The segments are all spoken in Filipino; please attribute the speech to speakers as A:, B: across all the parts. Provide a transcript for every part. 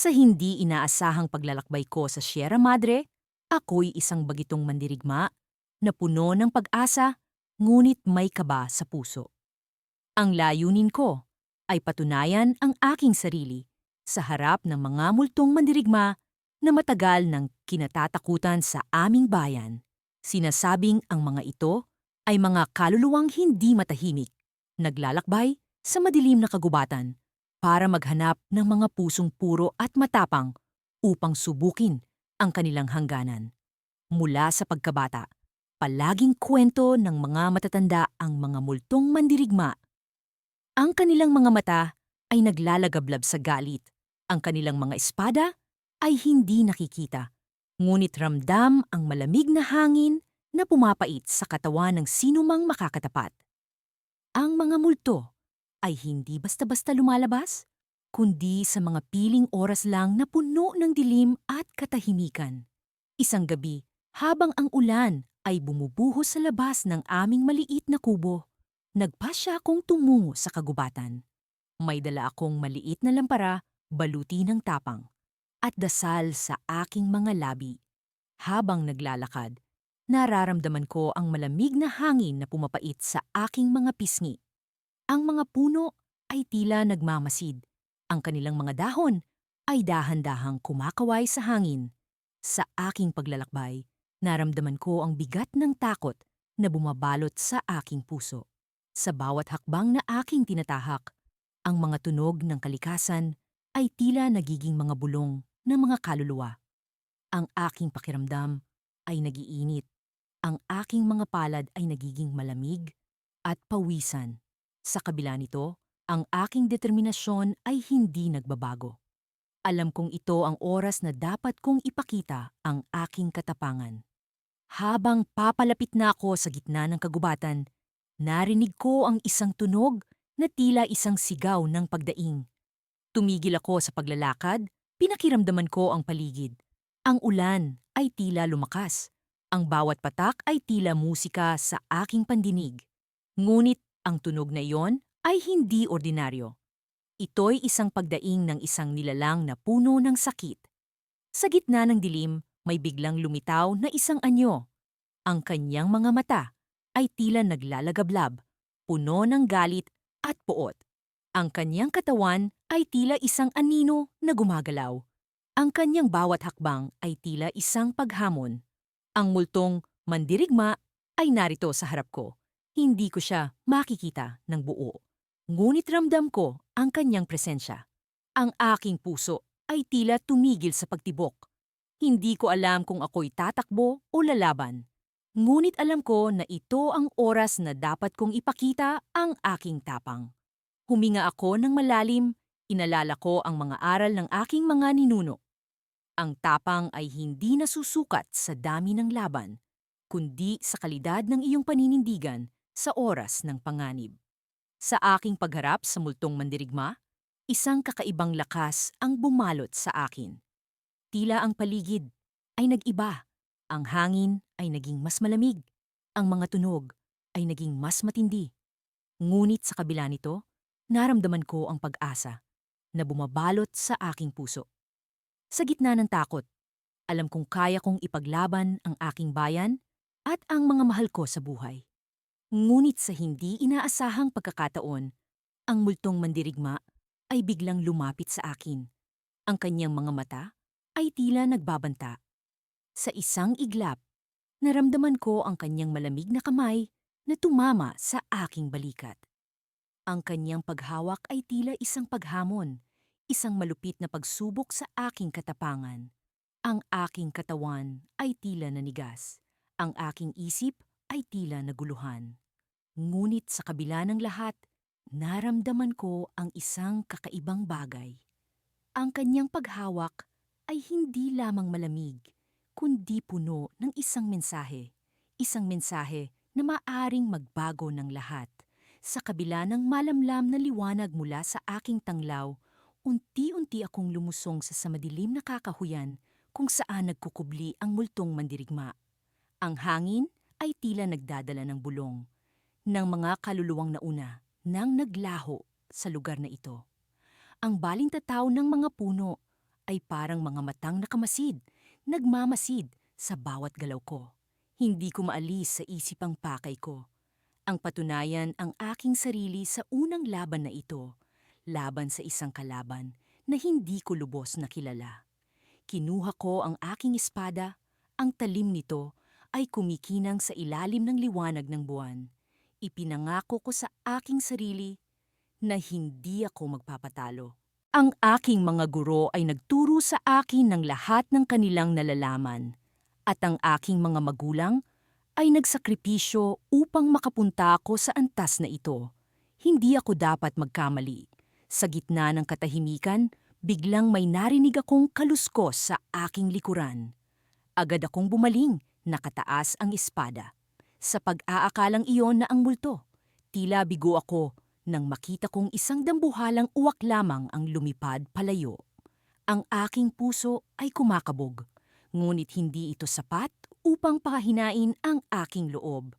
A: Sa hindi inaasahang paglalakbay ko sa Sierra Madre, ako'y isang bagitong mandirigma na puno ng pag-asa ngunit may kaba sa puso. Ang layunin ko ay patunayan ang aking sarili sa harap ng mga multong mandirigma na matagal ng kinatatakutan sa aming bayan. Sinasabing ang mga ito ay mga kaluluwang hindi matahimik, naglalakbay sa madilim na kagubatan para maghanap ng mga pusong puro at matapang upang subukin ang kanilang hangganan. Mula sa pagkabata, palaging kwento ng mga matatanda ang mga multong mandirigma. Ang kanilang mga mata ay naglalagablab sa galit. Ang kanilang mga espada ay hindi nakikita. Ngunit ramdam ang malamig na hangin na pumapait sa katawan ng sinumang makakatapat. Ang mga multo ay hindi basta-basta lumalabas, kundi sa mga piling oras lang na puno ng dilim at katahimikan. Isang gabi, habang ang ulan ay bumubuhos sa labas ng aming maliit na kubo, nagpasya akong tumungo sa kagubatan. May dala akong maliit na lampara, baluti ng tapang, at dasal sa aking mga labi. Habang naglalakad, nararamdaman ko ang malamig na hangin na pumapait sa aking mga pisngi. Ang mga puno ay tila nagmamasid. Ang kanilang mga dahon ay dahan-dahang kumakaway sa hangin. Sa aking paglalakbay, naramdaman ko ang bigat ng takot na bumabalot sa aking puso. Sa bawat hakbang na aking tinatahak, ang mga tunog ng kalikasan ay tila nagiging mga bulong ng mga kaluluwa. Ang aking pakiramdam ay nagiinit. Ang aking mga palad ay nagiging malamig at pawisan. Sa kabila nito, ang aking determinasyon ay hindi nagbabago. Alam kong ito ang oras na dapat kong ipakita ang aking katapangan. Habang papalapit na ako sa gitna ng kagubatan, narinig ko ang isang tunog na tila isang sigaw ng pagdaing. Tumigil ako sa paglalakad, pinakiramdaman ko ang paligid. Ang ulan ay tila lumakas. Ang bawat patak ay tila musika sa aking pandinig. Ngunit ang tunog na iyon ay hindi ordinaryo. Ito'y isang pagdaing ng isang nilalang na puno ng sakit. Sa gitna ng dilim, may biglang lumitaw na isang anyo. Ang kanyang mga mata ay tila naglalagablab, puno ng galit at puot. Ang kanyang katawan ay tila isang anino na gumagalaw. Ang kanyang bawat hakbang ay tila isang paghamon. Ang multong mandirigma ay narito sa harap ko. Hindi ko siya makikita ng buo. Ngunit ramdam ko ang kanyang presensya. Ang aking puso ay tila tumigil sa pagtibok. Hindi ko alam kung ako'y tatakbo o lalaban. Ngunit alam ko na ito ang oras na dapat kong ipakita ang aking tapang. Huminga ako ng malalim, inalala ko ang mga aral ng aking mga ninuno. Ang tapang ay hindi nasusukat sa dami ng laban, kundi sa kalidad ng iyong paninindigan sa oras ng panganib. Sa aking pagharap sa multong mandirigma, isang kakaibang lakas ang bumalot sa akin. Tila ang paligid ay nag-iba, ang hangin ay naging mas malamig, ang mga tunog ay naging mas matindi. Ngunit sa kabila nito, naramdaman ko ang pag-asa na bumabalot sa aking puso. Sa gitna ng takot, alam kong kaya kong ipaglaban ang aking bayan at ang mga mahal ko sa buhay. Ngunit sa hindi inaasahang pagkakataon, ang multong mandirigma ay biglang lumapit sa akin. Ang kanyang mga mata ay tila nagbabanta. Sa isang iglap, naramdaman ko ang kanyang malamig na kamay na tumama sa aking balikat. Ang kanyang paghawak ay tila isang paghamon, isang malupit na pagsubok sa aking katapangan. Ang aking katawan ay tila nanigas. Ang aking isip ay tila naguluhan. Ngunit sa kabila ng lahat, naramdaman ko ang isang kakaibang bagay. Ang kanyang paghawak ay hindi lamang malamig, kundi puno ng isang mensahe. Isang mensahe na maaring magbago ng lahat. Sa kabila ng malamlam na liwanag mula sa aking tanglaw, unti-unti akong lumusong sa madilim na kakahuyan kung saan nagkukubli ang multong mandirigma. Ang hangin ay tila nagdadala ng bulong ng mga kaluluwang nauna nang naglaho sa lugar na ito. Ang balintataw ng mga puno, ay parang mga matang nakamasid, nagmamasid sa bawat galaw ko. Hindi ko maalis sa isip ang pakay ko. Ang patunayan ang aking sarili sa unang laban na ito, laban sa isang kalaban na hindi ko lubos na kilala. Kinuha ko ang aking espada, ang talim nito ay kumikinang sa ilalim ng liwanag ng buwan. Ipinangako ko sa aking sarili na hindi ako magpapatalo. Ang aking mga guro ay nagturo sa akin ng lahat ng kanilang nalalaman, at ang aking mga magulang ay nagsakripisyo upang makapunta ako sa antas na ito. Hindi ako dapat magkamali. Sa gitna ng katahimikan, biglang may narinig akong kaluskos sa aking likuran. Agad akong bumaling, nakataas ang espada. Sa pag-aakalang iyon na ang multo, tila bigo ako nang makita kong isang dambuhalang uwak lamang ang lumipad palayo. Ang aking puso ay kumakabog, ngunit hindi ito sapat upang pakahinain ang aking loob.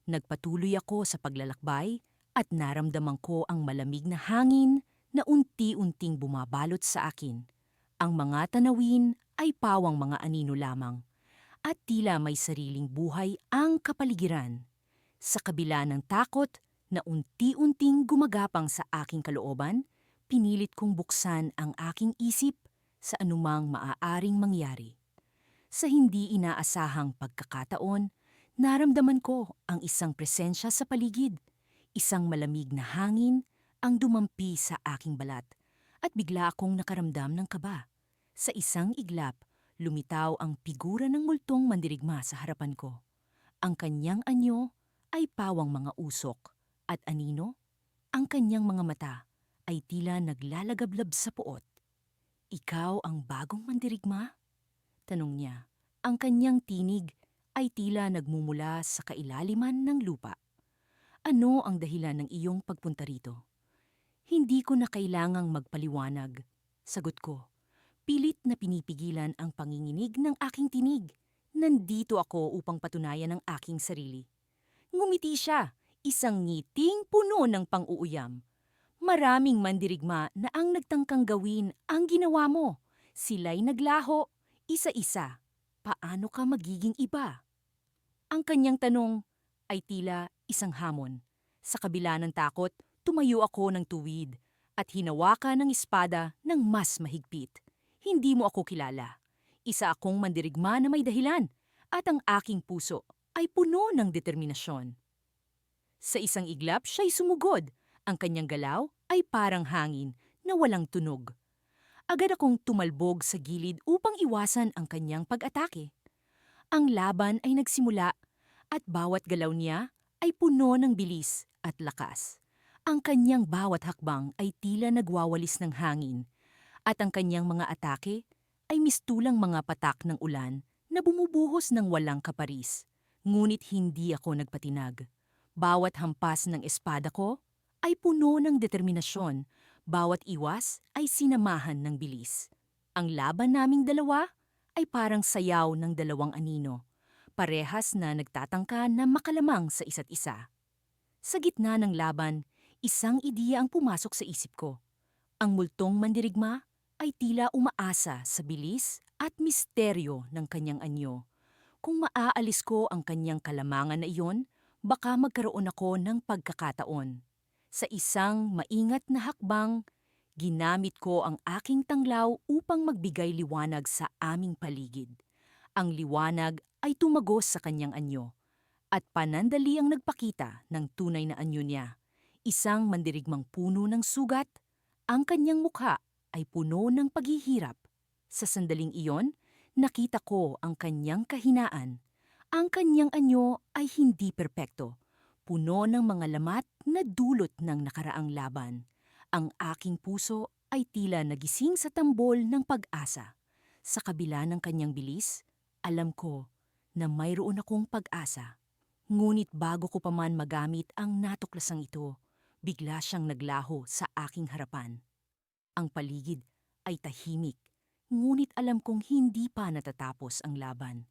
A: Nagpatuloy ako sa paglalakbay at naramdaman ko ang malamig na hangin na unti-unting bumabalot sa akin. Ang mga tanawin ay pawang mga anino lamang at tila may sariling buhay ang kapaligiran. Sa kabila ng takot na unti-unting gumagapang sa aking kalooban, pinilit kong buksan ang aking isip sa anumang maaaring mangyari. Sa hindi inaasahang pagkakataon, naramdaman ko ang isang presensya sa paligid, isang malamig na hangin ang dumampi sa aking balat, at bigla akong nakaramdam ng kaba. Sa isang iglap, lumitaw ang figura ng multong mandirigma sa harapan ko. Ang kanyang anyo ay pawang mga usok, at anino, ang kanyang mga mata ay tila naglalagablab sa puot. "Ikaw ang bagong mandirigma?" tanong niya. Ang kanyang tinig ay tila nagmumula sa kailaliman ng lupa. "Ano ang dahilan ng iyong pagpunta rito?" "Hindi ko na kailangang magpaliwanag," sagot ko. Pilit na pinipigilan ang panginginig ng aking tinig. Nandito ako upang patunayan ang aking sarili. Ngumiti siya, isang ngiting puno ng pang-uuyam. "Maraming mandirigma na ang nagtangkang gawin ang ginawa mo. Sila'y naglaho, isa-isa. Paano ka magiging iba?" Ang kanyang tanong ay tila isang hamon. Sa kabila ng takot, tumayo ako ng tuwid at hinawakan ng espada ng mas mahigpit. "Hindi mo ako kilala. Isa akong mandirigma na may dahilan, at ang aking puso ay puno ng determinasyon." Sa isang iglap, siya'y sumugod. Ang kanyang galaw ay parang hangin na walang tunog. Agad akong tumalbog sa gilid upang iwasan ang kanyang pag-atake. Ang laban ay nagsimula at bawat galaw niya ay puno ng bilis at lakas. Ang kanyang bawat hakbang ay tila nagwawalis ng hangin at ang kanyang mga atake ay mistulang mga patak ng ulan na bumubuhos ng walang kaparis. Ngunit hindi ako nagpatinag. Bawat hampas ng espada ko ay puno ng determinasyon. Bawat iwas ay sinamahan ng bilis. Ang laban naming dalawa ay parang sayaw ng dalawang anino, parehas na nagtatangka na makalamang sa isa't isa. Sa gitna ng laban, isang ideya ang pumasok sa isip ko. Ang multong mandirigma ay tila umaasa sa bilis at misteryo ng kanyang anyo. Kung maaalis ko ang kanyang kalamangan na iyon, baka magkaroon ako ng pagkakataon. Sa isang maingat na hakbang, ginamit ko ang aking tanglaw upang magbigay liwanag sa aming paligid. Ang liwanag ay tumagos sa kanyang anyo, at panandali ang nagpakita ng tunay na anyo niya. Isang mandirigmang puno ng sugat, ang kanyang mukha ay puno ng paghihirap. Sa sandaling iyon, nakita ko ang kanyang kahinaan. Ang kanyang anyo ay hindi perpekto, puno ng mga lamat na dulot ng nakaraang laban. Ang aking puso ay tila nagising sa tambol ng pag-asa. Sa kabila ng kanyang bilis, alam ko na mayroon akong pag-asa. Ngunit bago ko pa man magamit ang natuklasang ito, bigla siyang naglaho sa aking harapan. Ang paligid ay tahimik, ngunit alam kong hindi pa natatapos ang laban.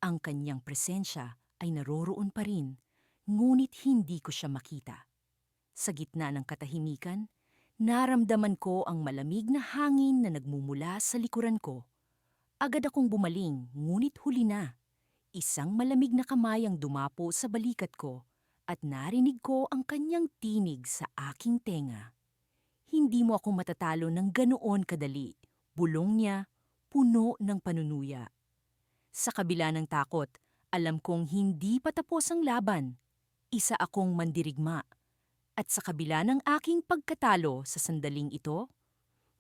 A: Ang kanyang presensya ay naroroon pa rin, ngunit hindi ko siya makita. Sa gitna ng katahimikan, Naramdaman ko ang malamig na hangin na nagmumula sa likuran ko. Agad akong bumaling, ngunit huli na. Isang malamig na kamay ang dumapo sa balikat ko at narinig ko ang kanyang tinig sa aking tenga. Hindi mo ako matatalo ng ganoon kadali. Bulong niya, puno ng panunuya. Sa kabila ng takot, alam kong hindi pa tapos ang laban. Isa akong mandirigma. At sa kabila ng aking pagkatalo sa sandaling ito,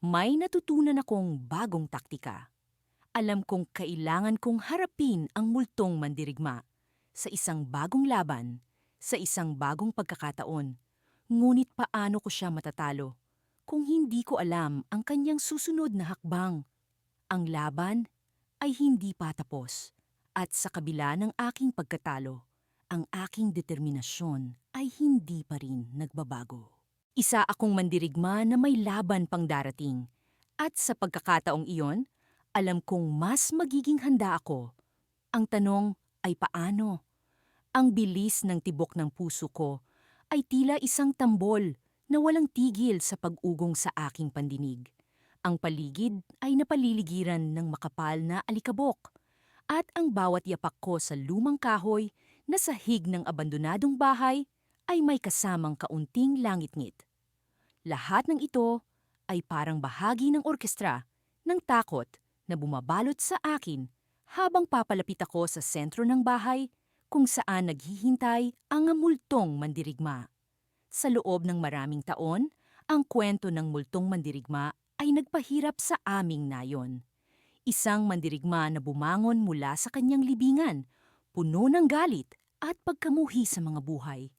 A: may natutunan akong bagong taktika. Alam kong kailangan kong harapin ang multong mandirigma sa isang bagong laban, sa isang bagong pagkakataon. Ngunit paano ko siya matatalo kung hindi ko alam ang kanyang susunod na hakbang? Ang laban ay hindi pa tapos at sa kabila ng aking pagkatalo, ang aking determinasyon ay hindi pa rin nagbabago. Isa akong mandirigma na may laban pang darating at sa pagkakataong iyon, alam kong mas magiging handa ako. Ang tanong ay paano? Ang bilis ng tibok ng puso ko ay tila isang tambol na walang tigil sa pag-ugong sa aking pandinig. Ang paligid ay napaliligiran ng makapal na alikabok at ang bawat yapak ko sa lumang kahoy na sahig ng abandonadong bahay ay may kasamang kaunting langit-ngit. Lahat ng ito ay parang bahagi ng orkestra ng takot na bumabalot sa akin habang papalapit ako sa sentro ng bahay kung saan naghihintay ang multong mandirigma. Sa loob ng maraming taon, ang kwento ng multong mandirigma ay nagpahirap sa aming nayon. Isang mandirigma na bumangon mula sa kanyang libingan, puno ng galit at pagkamuhi sa mga buhay.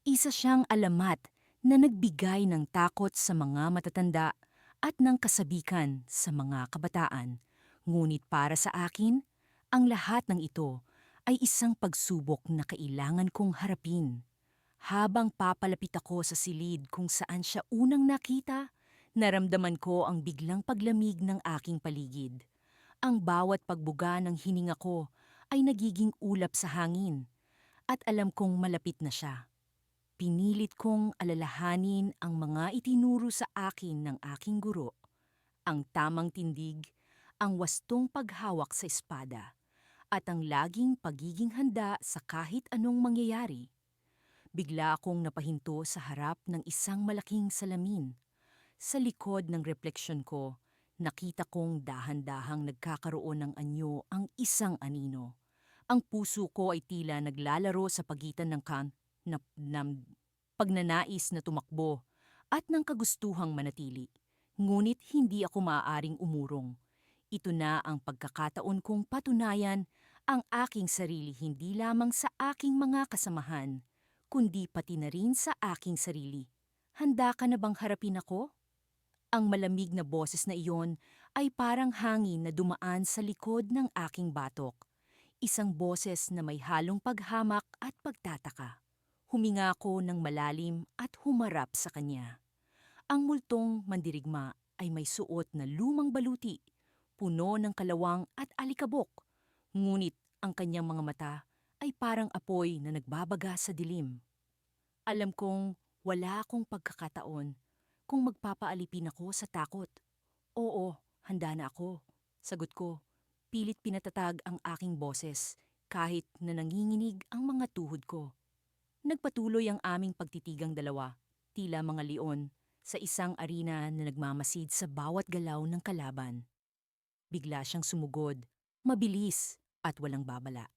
A: Isa siyang alamat na nagbigay ng takot sa mga matatanda at ng kasabikan sa mga kabataan. Ngunit para sa akin, ang lahat ng ito ay isang pagsubok na kailangan kong harapin. Habang papalapit ako sa silid kung saan siya unang nakita, naramdaman ko ang biglang paglamig ng aking paligid. Ang bawat pagbuga ng hininga ko ay nagiging ulap sa hangin at alam kong malapit na siya. Pinilit kong alalahanin ang mga itinuro sa akin ng aking guro. Ang tamang tindig, ang wastong paghawak sa espada, at ang laging pagiging handa sa kahit anong mangyayari. Bigla akong napahinto sa harap ng isang malaking salamin. Sa likod ng refleksyon ko, nakita kong dahan-dahang nagkakaroon ng anyo ang isang anino. Ang puso ko ay tila naglalaro sa pagitan ng pagnanais na tumakbo at ng kagustuhang manatili. Ngunit hindi ako maaaring umurong. Ito na ang pagkakataon kong patunayan ang aking sarili hindi lamang sa aking mga kasamahan, kundi pati na rin sa aking sarili. Handa ka na bang harapin ako? Ang malamig na boses na iyon ay parang hangin na dumaan sa likod ng aking batok. Isang boses na may halong paghamak at pagtataka. Huminga ako ng malalim at humarap sa kanya. Ang multong mandirigma ay may suot na lumang baluti, puno ng kalawang at alikabok. Ngunit ang kanyang mga mata ay parang apoy na nagbabaga sa dilim. Alam kong wala akong pagkakataon kung magpapaalipin ako sa takot. Oo, handa na ako. Sagot ko, pilit pinatatag ang aking boses kahit na nanginginig ang mga tuhod ko. Nagpatuloy ang aming pagtitigang dalawa, tila mga leon, sa isang arena na nagmamasid sa bawat galaw ng kalaban. Bigla siyang sumugod, mabilis at walang babala.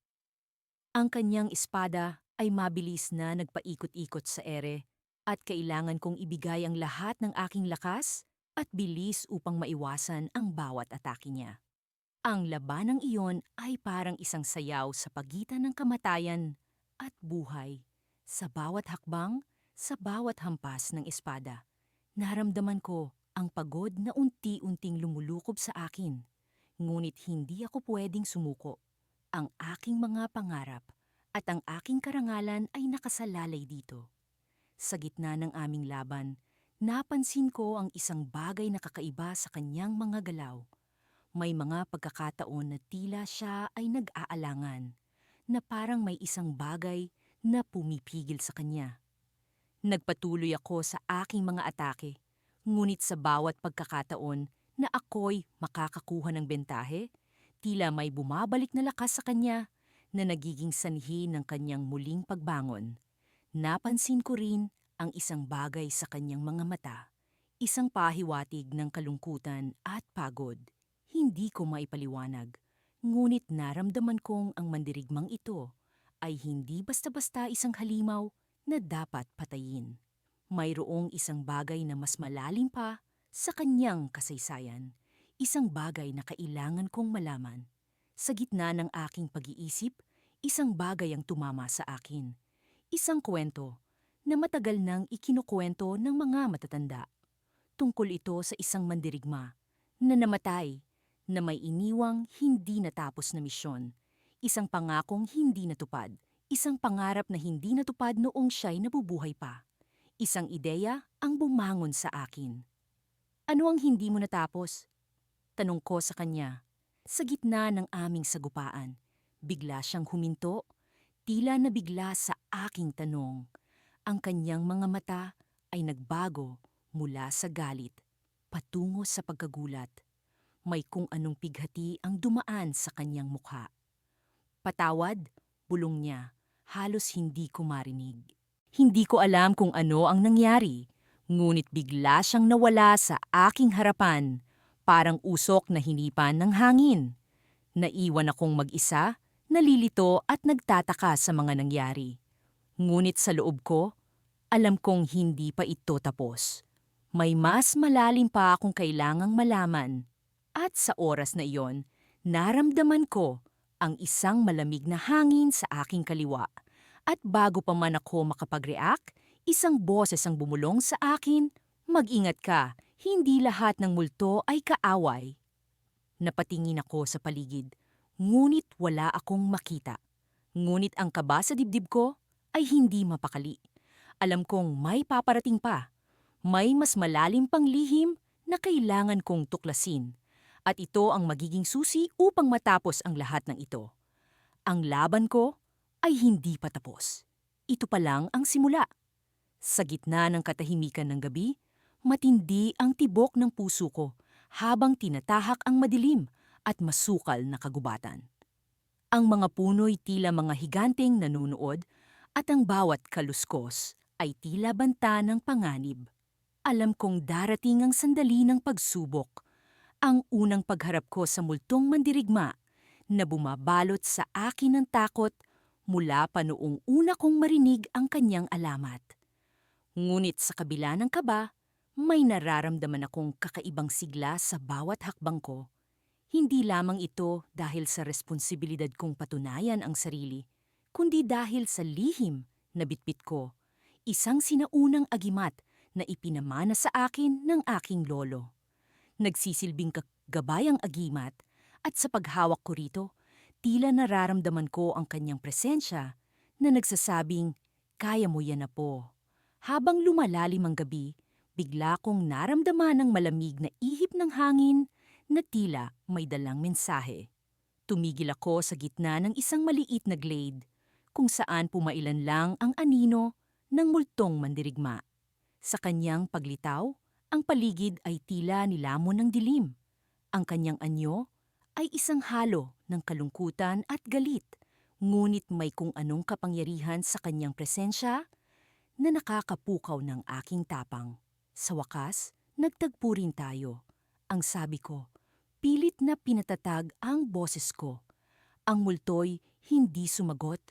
A: Ang kanyang espada ay mabilis na nagpaikot-ikot sa ere at kailangan kong ibigay ang lahat ng aking lakas at bilis upang maiwasan ang bawat atake niya. Ang labanang iyon ay parang isang sayaw sa pagitan ng kamatayan at buhay. Sa bawat hakbang, sa bawat hampas ng espada, naramdaman ko ang pagod na unti-unting lumulukob sa akin. Ngunit hindi ako pwedeng sumuko. Ang aking mga pangarap at ang aking karangalan ay nakasalalay dito. Sa gitna ng aming laban, napansin ko ang isang bagay na kakaiba sa kanyang mga galaw. May mga pagkakataon na tila siya ay nag-aalangan, na parang may isang bagay na pumipigil sa kanya. Nagpatuloy ako sa aking mga atake, Ngunit sa bawat pagkakataon na ako'y makakakuha ng bentahe, tila may bumabalik na lakas sa kanya na nagiging sanhi ng kanyang muling pagbangon. Napansin ko rin ang isang bagay sa kanyang mga mata, isang pahiwatig ng kalungkutan at pagod. Hindi ko maipaliwanag, ngunit naramdaman kong ang mandirigmang ito ay hindi basta-basta isang halimaw na dapat patayin. Mayroong isang bagay na mas malalim pa sa kanyang kasaysayan, isang bagay na kailangan kong malaman. Sa gitna ng aking pag-iisip, isang bagay ang tumama sa akin. Isang kwento na matagal nang ikinukwento ng mga matatanda. Tungkol ito sa isang mandirigma na namatay, na may iniwang hindi natapos na misyon, isang pangakong hindi natupad, isang pangarap na hindi natupad noong siya'y nabubuhay pa. Isang ideya ang bumangon sa akin. Ano ang hindi mo natapos? Tanong ko sa kanya. Sa gitna ng aming sagupaan, bigla siyang huminto, tila nabigla sa aking tanong. Ang kanyang mga mata ay nagbago mula sa galit, patungo sa pagkagulat. May kung anong pighati ang dumaan sa kanyang mukha. Patawad, bulong niya, halos hindi ko marinig. Hindi ko alam kung ano ang nangyari, ngunit bigla siyang nawala sa aking harapan, parang usok na hinipan ng hangin. Naiwan akong mag-isa, nalilito at nagtataka sa mga nangyari. Ngunit sa loob ko, alam kong hindi pa ito tapos. May mas malalim pa akong kailangang malaman. At sa oras na iyon, naramdaman ko ang isang malamig na hangin sa aking kaliwa. At bago pa man ako makapag-react, isang boses ang bumulong sa akin, "Mag-ingat ka, hindi lahat ng multo ay kaaway." Napatingin ako sa paligid, ngunit wala akong makita. Ngunit ang kaba sa dibdib ko ay hindi mapakali. Alam kong may paparating pa. May mas malalim pang lihim na kailangan kong tuklasin. At ito ang magiging susi upang matapos ang lahat ng ito. Ang laban ko ay hindi pa tapos. Ito pa lang ang simula. Sa gitna ng katahimikan ng gabi, matindi ang tibok ng puso ko habang tinatahak ang madilim at masukal na kagubatan. Ang mga puno'y tila mga higanteng nanunood at ang bawat kaluskos ay tila banta ng panganib. Alam kong darating ang sandali ng pagsubok, ang unang pagharap ko sa multong mandirigma na bumabalot sa akin ng takot mula pa noong una kong marinig ang kanyang alamat. Ngunit sa kabila ng kaba, may nararamdaman akong kakaibang sigla sa bawat hakbang ko. Hindi lamang ito dahil sa responsibilidad kong patunayan ang sarili, kundi dahil sa lihim na bitbit ko, isang sinaunang agimat na ipinamana sa akin ng aking lolo. Nagsisilbing gabay ang agimat at sa paghawak ko rito, tila nararamdaman ko ang kanyang presensya na nagsasabing, "Kaya mo yan, apo." Habang lumalalim ang gabi, bigla kong naramdaman ang malamig na ihip ng hangin na tila may dalang mensahe. Tumigil ako sa gitna ng isang maliit na glade kung saan pumailan lang ang anino ng multong mandirigma. Sa kanyang paglitaw, ang paligid ay tila nilamon ng dilim. Ang kanyang anyo ay isang halo ng kalungkutan at galit, ngunit may kung anong kapangyarihan sa kanyang presensya na nakakapukaw ng aking tapang. Sa wakas, nagtagpo rin tayo. Ang sabi ko, pilit na pinatatag ang boses ko. Ang multo'y hindi sumagot,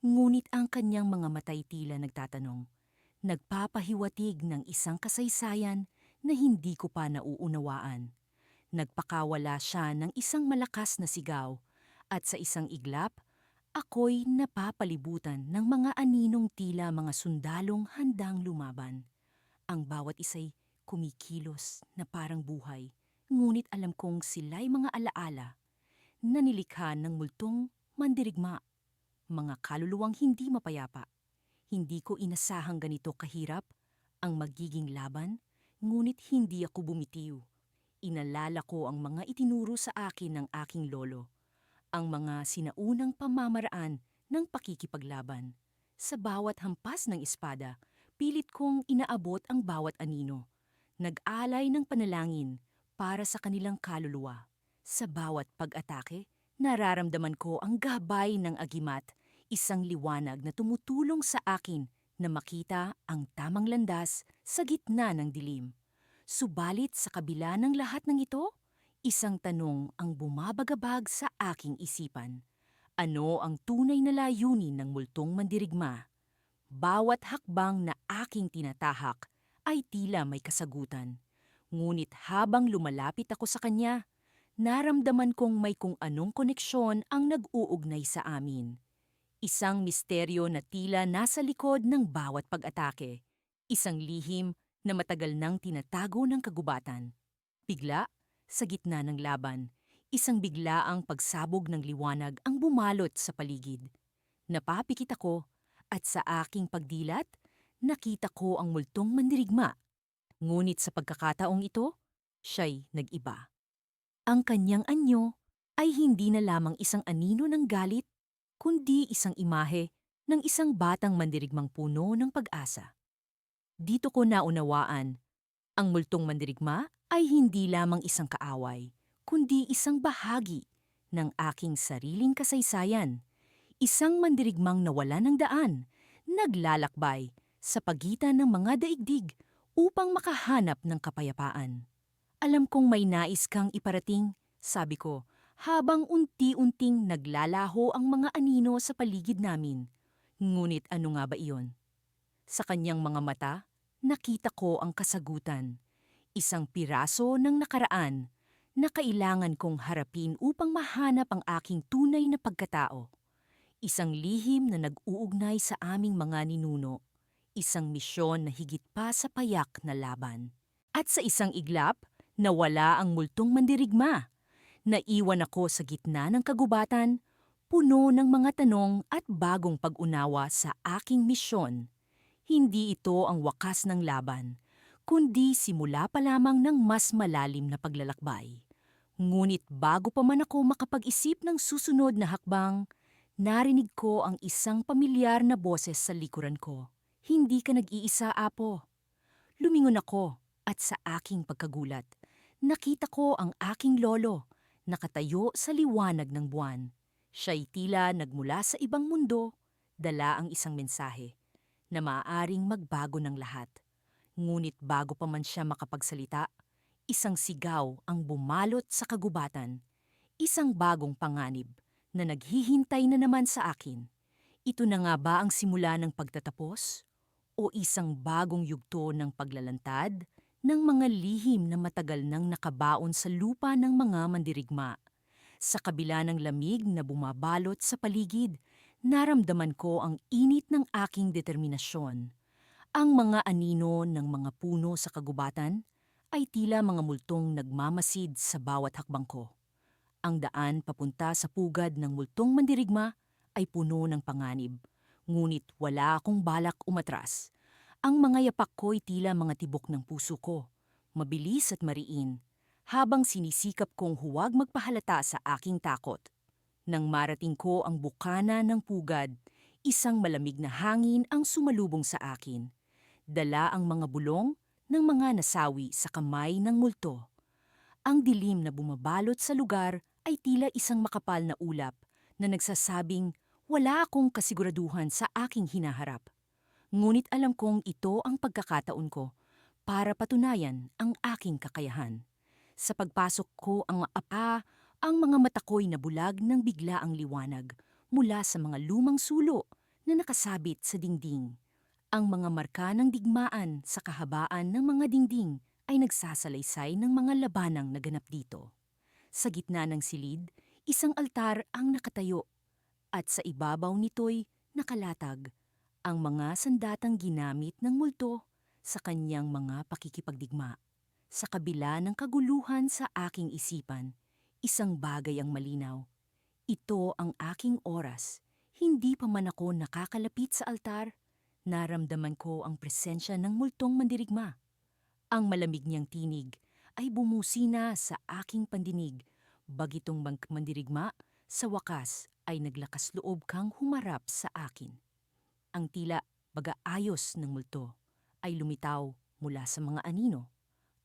A: ngunit ang kanyang mga matay tila nagtatanong. Nagpapahiwatig ng isang kasaysayan na hindi ko pa nauunawaan. Nagpakawala siya ng isang malakas na sigaw at sa isang iglap, ako'y napapalibutan ng mga aninong tila mga sundalong handang lumaban. Ang bawat isa'y kumikilos na parang buhay, ngunit alam kong sila'y mga alaala na nilikha ng multong mandirigma, mga kaluluwang hindi mapayapa. Hindi ko inasahang ganito kahirap ang magiging laban, ngunit hindi ako bumitiw. Inalala ko ang mga itinuro sa akin ng aking lolo, ang mga sinaunang pamamaraan ng pakikipaglaban. Sa bawat hampas ng espada, pilit kong inaabot ang bawat anino. nag-alay ng panalangin para sa kanilang kaluluwa. Sa bawat pag-atake, nararamdaman ko ang gabay ng agimat, isang liwanag na tumutulong sa akin na makita ang tamang landas sa gitna ng dilim. Subalit sa kabila ng lahat ng ito, isang tanong ang bumabagabag sa aking isipan. Ano ang tunay na layunin ng multong mandirigma? Bawat hakbang na aking tinatahak ay tila may kasagutan. Ngunit habang lumalapit ako sa kanya, naramdaman kong may kung anong koneksyon ang nag-uugnay sa amin. Isang misteryo na tila nasa likod ng bawat pag-atake. Isang lihim na matagal nang tinatago ng kagubatan. Bigla, sa gitna ng laban, isang biglaang pagsabog ng liwanag ang bumalot sa paligid. Napapikit ako at sa aking pagdilat, nakita ko ang multong mandirigma. Ngunit sa pagkakataong ito, siya'y nag-iba. Ang kanyang anyo ay hindi na lamang isang anino ng galit, kundi isang imahe ng isang batang mandirigmang puno ng pag-asa. Dito ko naunawaan, ang multong mandirigma ay hindi lamang isang kaaway, kundi isang bahagi ng aking sariling kasaysayan. Isang mandirigmang nawalan ng daan, naglalakbay sa pagitan ng mga daigdig upang makahanap ng kapayapaan. Alam kong may nais kang iparating, sabi ko, habang unti-unting naglalaho ang mga anino sa paligid namin. Ngunit ano nga ba iyon? Sa kanyang mga mata, nakita ko ang kasagutan. Isang piraso ng nakaraan na kailangan kong harapin upang mahanap ang aking tunay na pagkatao. Isang lihim na nag-uugnay sa aming mga ninuno. Isang misyon na higit pa sa payak na laban. At sa isang iglap, nawala ang multong mandirigma. Naiwan ako sa gitna ng kagubatan, puno ng mga tanong at bagong pag-unawa sa aking misyon. Hindi ito ang wakas ng laban, kundi simula pa lamang ng mas malalim na paglalakbay. Ngunit bago pa man ako makapag-isip ng susunod na hakbang, narinig ko ang isang pamilyar na boses sa likuran ko. Hindi ka nag-iisa, Apo. Lumingon ako at sa aking pagkagulat, nakita ko ang aking lolo, nakatayo sa liwanag ng buwan. Siya'y tila nagmula sa ibang mundo, dala ang isang mensahe na maaaring magbago ng lahat. Ngunit bago pa man siya makapagsalita, isang sigaw ang bumalot sa kagubatan, isang bagong panganib na naghihintay na naman sa akin. Ito na nga ba ang simula ng pagtatapos? O isang bagong yugto ng paglalantad ng mga lihim na matagal nang nakabaon sa lupa ng mga mandirigma? Sa kabila ng lamig na bumabalot sa paligid, naramdaman ko ang init ng aking determinasyon. Ang mga anino ng mga puno sa kagubatan ay tila mga multong nagmamasid sa bawat hakbang ko. Ang daan papunta sa pugad ng multong mandirigma ay puno ng panganib, ngunit wala akong balak umatras. Ang mga yapak ko'y tila mga tibok ng puso ko, mabilis at mariin, habang sinisikap kong huwag magpahalata sa aking takot. Nang marating ko ang bukana ng pugad, isang malamig na hangin ang sumalubong sa akin. Dala ang mga bulong ng mga nasawi sa kamay ng multo. Ang dilim na bumabalot sa lugar ay tila isang makapal na ulap na nagsasabing wala akong kasiguraduhan sa aking hinaharap. Ngunit alam kong ito ang pagkakataon ko para patunayan ang aking kakayahan. Sa pagpasok ko ang mga mata ko'y nabulag ng biglaang liwanag mula sa mga lumang sulo na nakasabit sa dingding. Ang mga marka ng digmaan sa kahabaan ng mga dingding ay nagsasalaysay ng mga labanang naganap dito. Sa gitna ng silid, isang altar ang nakatayo at sa ibabaw nito'y nakalatag ang mga sandatang ginamit ng multo sa kanyang mga pakikipagdigma. Sa kabila ng kaguluhan sa aking isipan, isang bagay ang malinaw. Ito ang aking oras. Hindi pa man ako nakakalapit sa altar, naramdaman ko ang presensya ng multong mandirigma. Ang malamig niyang tinig ay bumusina sa aking pandinig. Bagitong mandirigma, sa wakas ay naglakas loob kang humarap sa akin. Ang tila bagaayos ng multo ay lumitaw mula sa mga anino.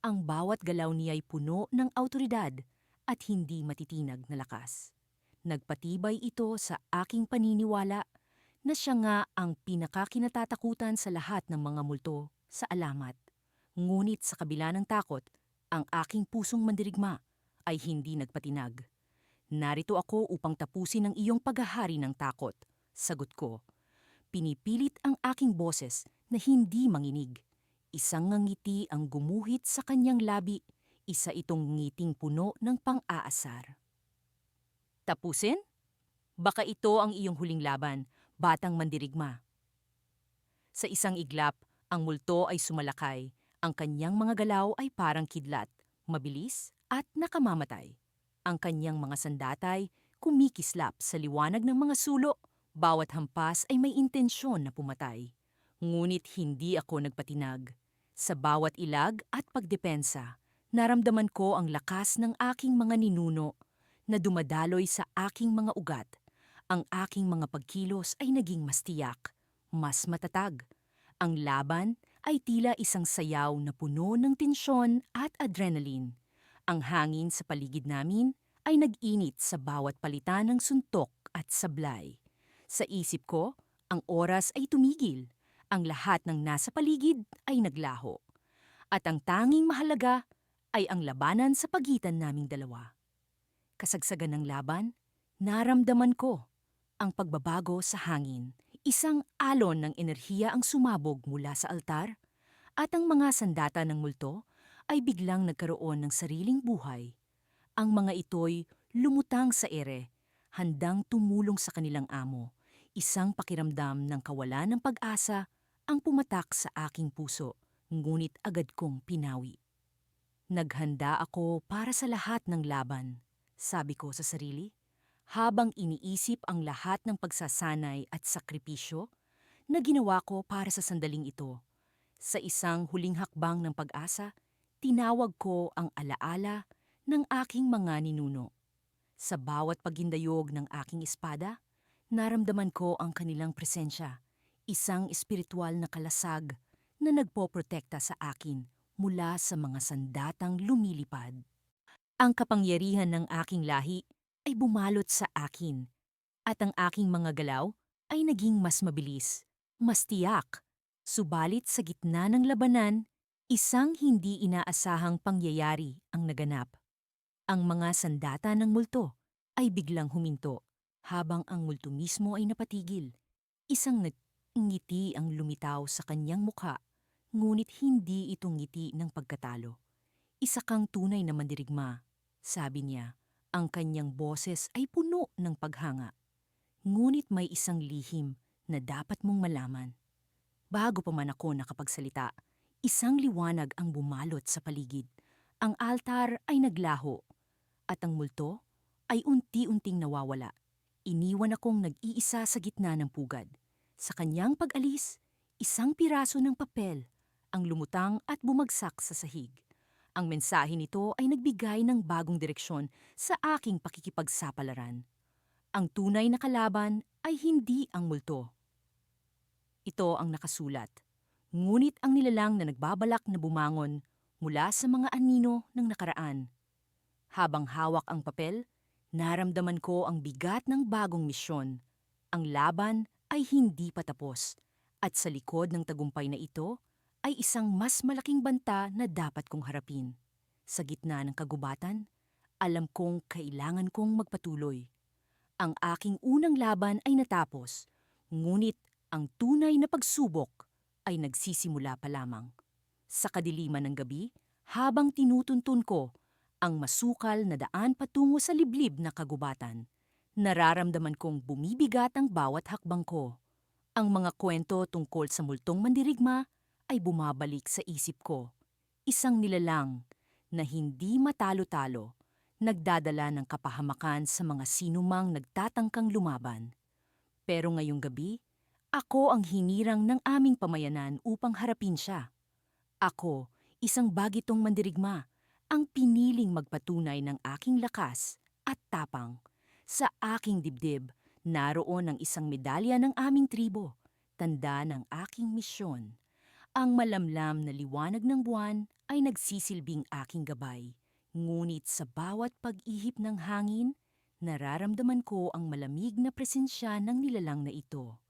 A: Ang bawat galaw niya'y puno ng awtoridad at hindi matitinag na lakas. Nagpatibay ito sa aking paniniwala na siya nga ang pinakakinatatakutan sa lahat ng mga multo sa alamat. Ngunit sa kabila ng takot, ang aking pusong mandirigma ay hindi nagpatinag. Narito ako upang tapusin ang iyong paghahari ng takot. Sagot ko. Pinipilit ang aking boses na hindi manginig. Isang ngiti ang gumuhit sa kanyang labi, isa itong ngiting puno ng pang-aasar. Tapusin? Baka ito ang iyong huling laban, batang mandirigma. Sa isang iglap, ang multo ay sumalakay. Ang kanyang mga galaw ay parang kidlat, mabilis at nakamamatay. Ang kanyang mga sandatay kumikislap sa liwanag ng mga sulo. Bawat hampas ay may intensyon na pumatay. Ngunit hindi ako nagpatinag. Sa bawat ilag at pagdepensa, naramdaman ko ang lakas ng aking mga ninuno na dumadaloy sa aking mga ugat. Ang aking mga pagkilos ay naging mas tiyak, mas matatag. Ang laban ay tila isang sayaw na puno ng tensyon at adrenaline. Ang hangin sa paligid namin ay nag-init sa bawat palitan ng suntok at sablay. Sa isip ko, ang oras ay tumigil. Ang lahat ng nasa paligid ay naglaho. At ang tanging mahalaga ay ang labanan sa pagitan naming dalawa. Kasagsagan ng laban, naramdaman ko ang pagbabago sa hangin. Isang alon ng enerhiya ang sumabog mula sa altar at ang mga sandata ng multo ay biglang nagkaroon ng sariling buhay. Ang mga ito'y lumutang sa ere, handang tumulong sa kanilang amo. Isang pakiramdam ng kawalan ng pag-asa ang pumatak sa aking puso, ngunit agad kong pinawi. Naghanda ako para sa lahat ng laban, sabi ko sa sarili. Habang iniisip ang lahat ng pagsasanay at sakripisyo na ginawa ko para sa sandaling ito. Sa isang huling hakbang ng pag-asa, tinawag ko ang alaala ng aking mga ninuno. Sa bawat paghindayog ng aking espada, naramdaman ko ang kanilang presensya, isang espiritual na kalasag na nagpoprotekta sa akin mula sa mga sandatang lumilipad. Ang kapangyarihan ng aking lahi ay bumalot sa akin at ang aking mga galaw ay naging mas mabilis, mas tiyak. Subalit sa gitna ng labanan, isang hindi inaasahang pangyayari ang naganap. Ang mga sandata ng multo ay biglang huminto habang ang multo mismo ay napatigil. Isang ngiti ang lumitaw sa kanyang mukha, ngunit hindi ito ngiti ng pagkatalo. Isa kang tunay na mandirigma, sabi niya. Ang kanyang boses ay puno ng paghanga. Ngunit may isang lihim na dapat mong malaman. Bago pa man ako nakapagsalita, isang liwanag ang bumalot sa paligid. Ang altar ay naglaho at ang multo ay unti-unting nawawala. Iniwan akong nag-iisa sa gitna ng pugad. Sa kanyang pag-alis, isang piraso ng papel ang lumutang at bumagsak sa sahig. Ang mensahe nito ay nagbigay ng bagong direksyon sa aking pakikipagsapalaran. Ang tunay na kalaban ay hindi ang multo. Ito ang nakasulat. Ngunit ang nilalang na nagbabalak na bumangon mula sa mga anino ng nakaraan. Habang hawak ang papel, naramdaman ko ang bigat ng bagong misyon. Ang laban ay hindi pa tapos. At sa likod ng tagumpay na ito, ay isang mas malaking banta na dapat kong harapin. Sa gitna ng kagubatan, alam kong kailangan kong magpatuloy. Ang aking unang laban ay natapos, ngunit ang tunay na pagsubok ay nagsisimula pa lamang. Sa kadiliman ng gabi, habang tinutuntun ko ang masukal na daan patungo sa liblib na kagubatan, nararamdaman kong bumibigat ang bawat hakbang ko. Ang mga kwento tungkol sa multong mandirigma ay bumabalik sa isip ko. Isang nilalang na hindi matalo-talo, nagdadala ng kapahamakan sa mga sinumang nagtatangkang lumaban. Pero ngayong gabi, ako ang hinirang ng aming pamayanan upang harapin siya. Ako, isang bagitong mandirigma, ang piniling magpatunay ng aking lakas at tapang. Sa aking dibdib, naroon ang isang medalya ng aming tribo, tanda ng aking misyon. Ang malamlam na liwanag ng buwan ay nagsisilbing aking gabay. Ngunit sa bawat pag-ihip ng hangin, nararamdaman ko ang malamig na presensya ng nilalang na ito.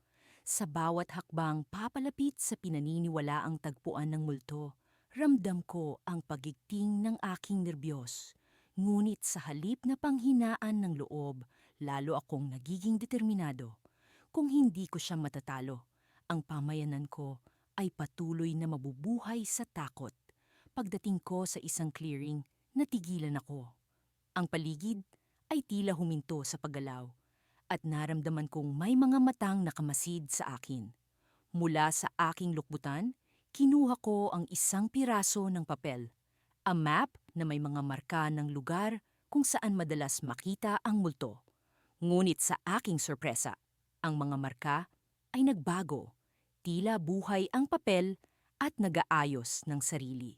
A: Sa bawat hakbang papalapit sa pinaniniwalaang tagpuan ng multo, ramdam ko ang pagigting ng aking nerbiyos. Ngunit sa halip na panghinaan ng loob, lalo akong nagiging determinado. Kung hindi ko siya matatalo, ang pamayanan ko ay patuloy na mabubuhay sa takot. Pagdating ko sa isang clearing, natigilan ako. Ang paligid ay tila huminto sa paggalaw at naramdaman kong may mga matang nakamasid sa akin. Mula sa aking lukbutan, kinuha ko ang isang piraso ng papel, a map na may mga marka ng lugar kung saan madalas makita ang multo. Ngunit sa aking sorpresa, ang mga marka ay nagbago. Tila buhay ang papel at nagaayos ng sarili.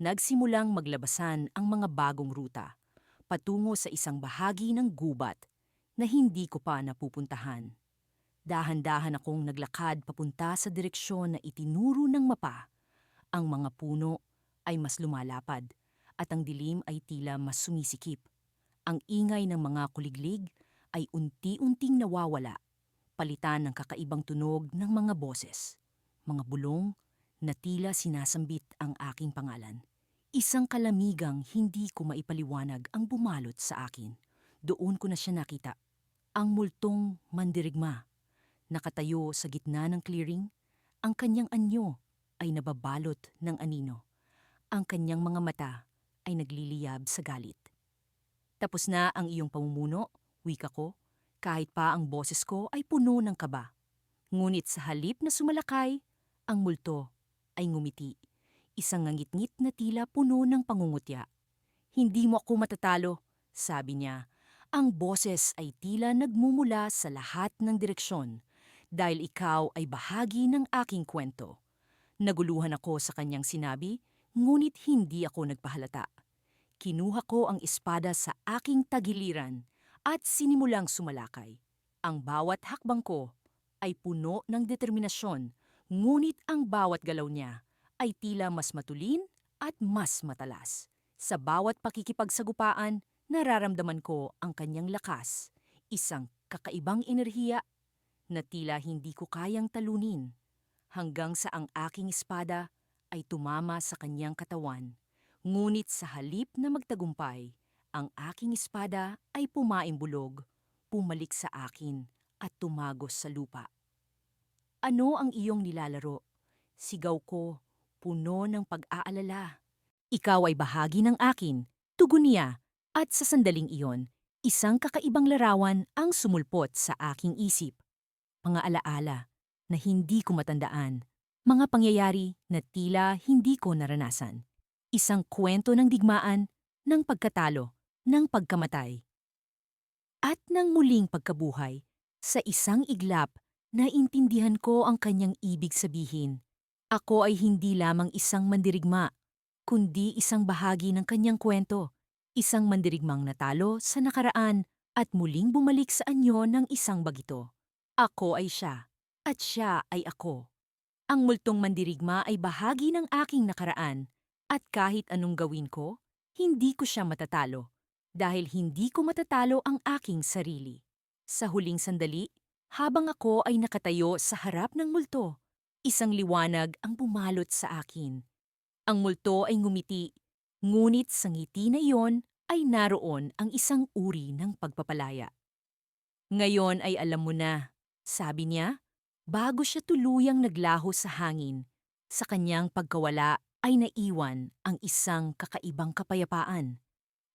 A: Nagsimulang maglabasan ang mga bagong ruta, patungo sa isang bahagi ng gubat na hindi ko pa napupuntahan. Dahan-dahan akong naglakad papunta sa direksyon na itinuro ng mapa. Ang mga puno ay mas lumalapad at ang dilim ay tila mas sumisikip. Ang ingay ng mga kuliglig ay unti-unting nawawala, palitan ng kakaibang tunog ng mga boses, mga bulong na tila sinasambit ang aking pangalan. Isang kalamigang hindi ko maipaliwanag ang bumalot sa akin. Doon ko na siya nakita. Ang multong mandirigma, nakatayo sa gitna ng clearing, ang kanyang anyo ay nababalot ng anino. Ang kanyang mga mata ay nagliliyab sa galit. Tapos na ang iyong pamumuno, wika ko, kahit pa ang boses ko ay puno ng kaba. Ngunit sa halip na sumalakay, ang multo ay ngumiti. Isang ngangit-ngit na tila puno ng pangungutya. Hindi mo ako matatalo, sabi niya. Ang boses ay tila nagmumula sa lahat ng direksyon dahil ikaw ay bahagi ng aking kwento. Naguluhan ako sa kanyang sinabi, ngunit hindi ako nagpahalata. Kinuha ko ang espada sa aking tagiliran at sinimulang sumalakay. Ang bawat hakbang ko ay puno ng determinasyon, ngunit ang bawat galaw niya ay tila mas matulin at mas matalas. Sa bawat pakikipagsagupaan, nararamdaman ko ang kanyang lakas, isang kakaibang enerhiya na tila hindi ko kayang talunin, hanggang sa ang aking espada ay tumama sa kanyang katawan. Ngunit sa halip na magtagumpay, ang aking espada ay pumaimbulog, pumalik sa akin at tumagos sa lupa. Ano ang iyong nilalaro? Sigaw ko, puno ng pag-aalala. Ikaw ay bahagi ng akin, tugon niya, at sa sandaling iyon, isang kakaibang larawan ang sumulpot sa aking isip. Mga alaala na hindi ko matandaan, mga pangyayari na tila hindi ko naranasan. Isang kwento ng digmaan, ng pagkatalo, ng pagkamatay. At ng muling pagkabuhay, sa isang iglap, naintindihan ko ang kanyang ibig sabihin. Ako ay hindi lamang isang mandirigma, kundi isang bahagi ng kanyang kwento. Isang mandirigmang natalo sa nakaraan at muling bumalik sa anyo ng isang bagito. Ako ay siya, at siya ay ako. Ang multong mandirigma ay bahagi ng aking nakaraan, at kahit anong gawin ko, hindi ko siya matatalo, dahil hindi ko matatalo ang aking sarili. Sa huling sandali, habang ako ay nakatayo sa harap ng multo, isang liwanag ang bumalot sa akin. Ang multo ay ngumiti, ngunit sa ngiti na iyon ay naroon ang isang uri ng pagpapalaya. Ngayon ay alam mo na, sabi niya, bago siya tuluyang naglaho sa hangin. Sa kanyang pagkawala ay naiwan ang isang kakaibang kapayapaan.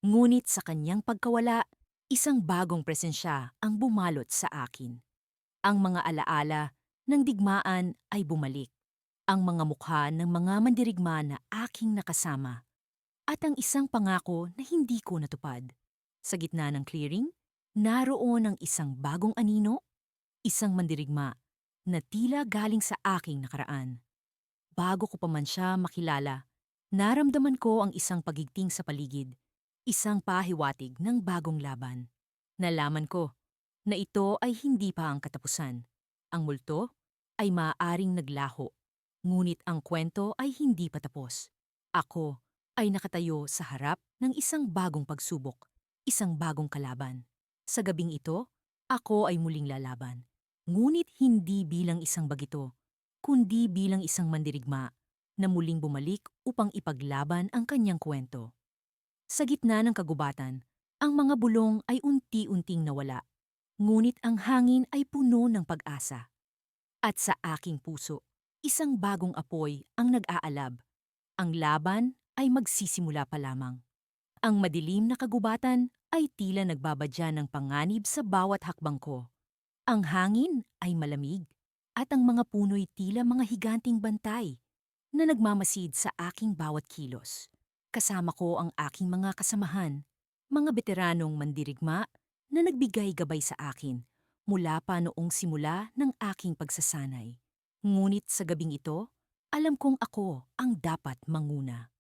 A: Ngunit sa kanyang pagkawala, isang bagong presensya ang bumalot sa akin. Ang mga alaala ng digmaan ay bumalik. Ang mga mukha ng mga mandirigma na aking nakasama, at ang isang pangako na hindi ko natupad. Sa gitna ng clearing, naroon ang isang bagong anino, isang mandirigma na tila galing sa aking nakaraan. Bago ko pa man siya makilala, naramdaman ko ang isang pagigting sa paligid, isang pahiwatig ng bagong laban. Nalaman ko na ito ay hindi pa ang katapusan. Ang multo ay maaaring naglaho, Ngunit ang kwento ay hindi pa tapos. Ako ay nakatayo sa harap ng isang bagong pagsubok, isang bagong kalaban. Sa gabing ito, ako ay muling lalaban. Ngunit hindi bilang isang bagito, kundi bilang isang mandirigma na muling bumalik upang ipaglaban ang kanyang kwento. Sa gitna ng kagubatan, ang mga bulong ay unti-unting nawala, ngunit ang hangin ay puno ng pag-asa. At sa aking puso, isang bagong apoy ang nag-aalab. Ang laban ay magsisimula pa lamang. Ang madilim na kagubatan ay tila nagbabadya ng panganib sa bawat hakbang ko. Ang hangin ay malamig at ang mga puno'y tila mga higanting bantay na nagmamasid sa aking bawat kilos. Kasama ko ang aking mga kasamahan, mga veteranong mandirigma na nagbigay gabay sa akin mula pa noong simula ng aking pagsasanay. Ngunit sa gabing ito, alam kong ako ang dapat manguna.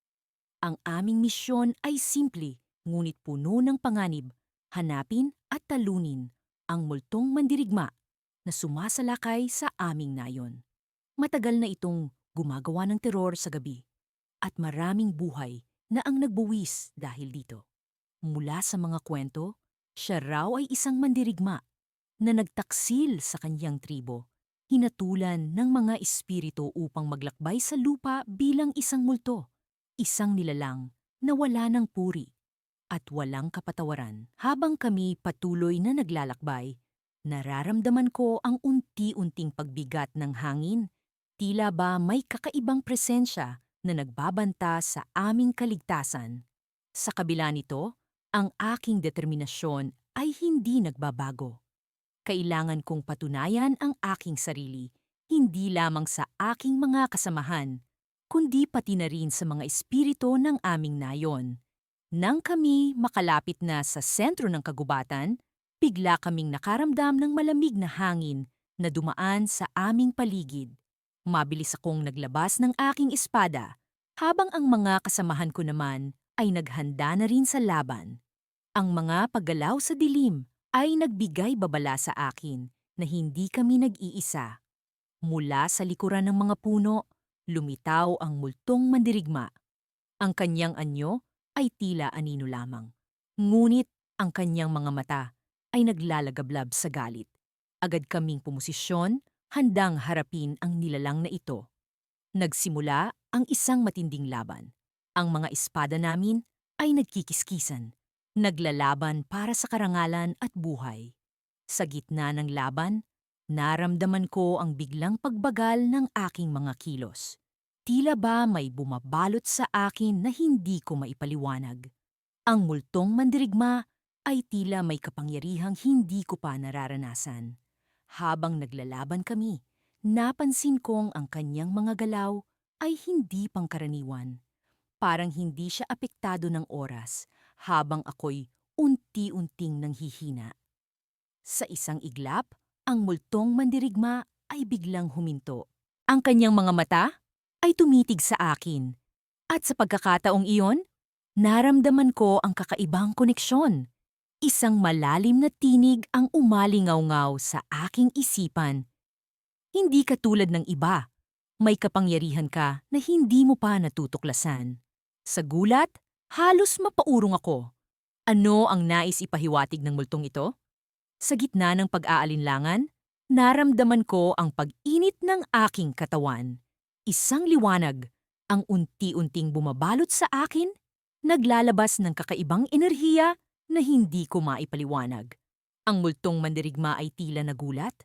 A: Ang aming misyon ay simple ngunit puno ng panganib, hanapin at talunin ang multong mandirigma na sumasalakay sa aming nayon. Matagal na itong gumagawa ng teror sa gabi at maraming buhay na ang nagbuwis dahil dito. Mula sa mga kwento, siya raw ay isang mandirigma na nagtaksil sa kanyang tribo, hinatulan ng mga espiritu upang maglakbay sa lupa bilang isang multo, isang nilalang na wala ng puri at walang kapatawaran. Habang kami patuloy na naglalakbay, nararamdaman ko ang unti-unting pagbigat ng hangin. Tila ba may kakaibang presensya na nagbabanta sa aming kaligtasan. Sa kabila nito, ang aking determinasyon ay hindi nagbabago. Kailangan kong patunayan ang aking sarili, hindi lamang sa aking mga kasamahan, kundi pati na rin sa mga espiritu ng aming nayon. Nang kami makalapit na sa sentro ng kagubatan, bigla kaming nakaramdam ng malamig na hangin na dumaan sa aming paligid. Mabilis akong naglabas ng aking espada, habang ang mga kasamahan ko naman ay naghanda na rin sa laban. Ang mga paggalaw sa dilim ay nagbigay babala sa akin na hindi kami nag-iisa. Mula sa likuran ng mga puno, lumitaw ang multong mandirigma. Ang kanyang anyo ay tila anino lamang. Ngunit ang kanyang mga mata ay naglalagablab sa galit. Agad kaming pumosisyon, handang harapin ang nilalang na ito. Nagsimula ang isang matinding laban. Ang mga espada namin ay nagkikiskisan, naglalaban para sa karangalan at buhay. Sa gitna ng laban, naramdaman ko ang biglang pagbagal ng aking mga kilos. Tila ba may bumabalot sa akin na hindi ko maipaliwanag. Ang multong mandirigma ay tila may kapangyarihang hindi ko pa nararanasan. Habang naglalaban kami, napansin kong ang kanyang mga galaw ay hindi pangkaraniwan. Parang hindi siya apektado ng oras habang ako'y unti-unting nanghihina. Sa isang iglap, ang multong mandirigma ay biglang huminto. Ang kanyang mga mata ay tumitig sa akin. At sa pagkakataong iyon, naramdaman ko ang kakaibang koneksyon. Isang malalim na tinig ang umalingaw-ngaw sa aking isipan. Hindi ka tulad ng iba. May kapangyarihan ka na hindi mo pa natutuklasan. Sa gulat, halos mapaurong ako. Ano ang nais ipahiwatig ng multong ito? Sa gitna ng pag-aalinlangan, naramdaman ko ang pag-init ng aking katawan. Isang liwanag, ang unti-unting bumabalot sa akin, naglalabas ng kakaibang enerhiya na hindi ko maipaliwanag. Ang multong mandirigma ay tila nagulat,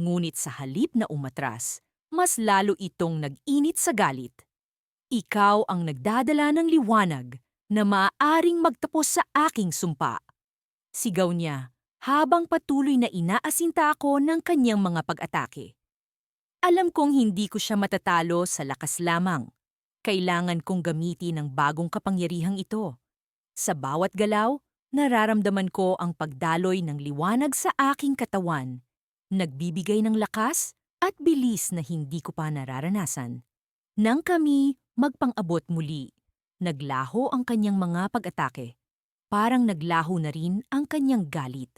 A: ngunit sa halip na umatras, mas lalo itong nag-init sa galit. Ikaw ang nagdadala ng liwanag na maaaring magtapos sa aking sumpa. Sigaw niya habang patuloy na inaasinta ako ng kanyang mga pag-atake. Alam kong hindi ko siya matatalo sa lakas lamang. Kailangan kong gamitin ang bagong kapangyarihang ito. Sa bawat galaw, nararamdaman ko ang pagdaloy ng liwanag sa aking katawan. Nagbibigay ng lakas at bilis na hindi ko pa nararanasan. Nang kami magpang-abot muli, naglaho ang kanyang mga pag-atake. Parang naglaho na rin ang kanyang galit.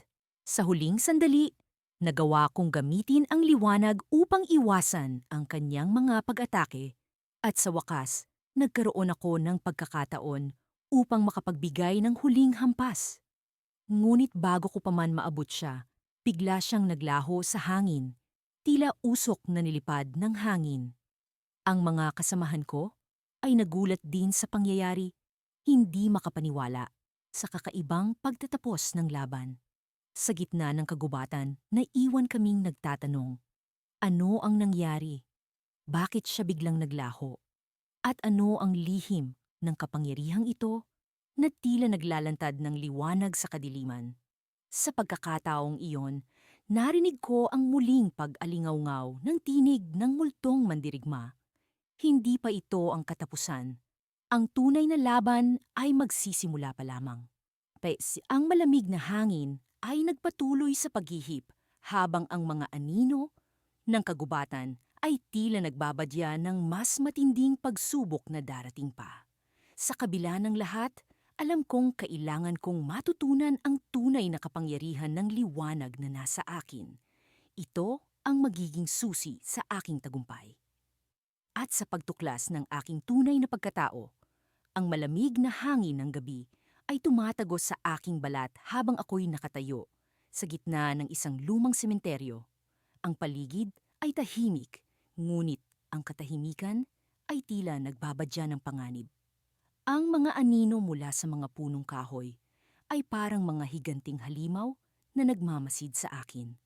A: Sa huling sandali, Nagawa kong gamitin ang liwanag upang iwasan ang kanyang mga pag-atake at sa wakas, nagkaroon ako ng pagkakataon upang makapagbigay ng huling hampas. Ngunit bago ko pa man maabot siya, bigla siyang naglaho sa hangin, tila usok na nilipad ng hangin. Ang mga kasamahan ko ay nagulat din sa pangyayari, hindi makapaniwala sa kakaibang pagtatapos ng laban. Sa gitna ng kagubatan, naiwan kaming nagtatanong, ano ang nangyari? Bakit siya biglang naglaho? At ano ang lihim ng kapangyarihang ito na tila naglalantad ng liwanag sa kadiliman? Sa pagkakataong iyon, narinig ko ang muling pag-alingawngaw ng tinig ng multong mandirigma. Hindi pa ito ang katapusan. Ang tunay na laban ay magsisimula pa lamang. Ang malamig na hangin ay nagpatuloy sa paghihip habang ang mga anino ng kagubatan ay tila nagbabadya ng mas matinding pagsubok na darating pa. Sa kabila ng lahat, alam kong kailangan kong matutunan ang tunay na kapangyarihan ng liwanag na nasa akin. Ito ang magiging susi sa aking tagumpay. At sa pagtuklas ng aking tunay na pagkatao, ang malamig na hangin ng gabi ay tumatagos sa aking balat habang ako'y nakatayo sa gitna ng isang lumang sementeryo. Ang paligid ay tahimik, ngunit ang katahimikan ay tila nagbabadya ng panganib. Ang mga anino mula sa mga punong kahoy ay parang mga higanting halimaw na nagmamasid sa akin.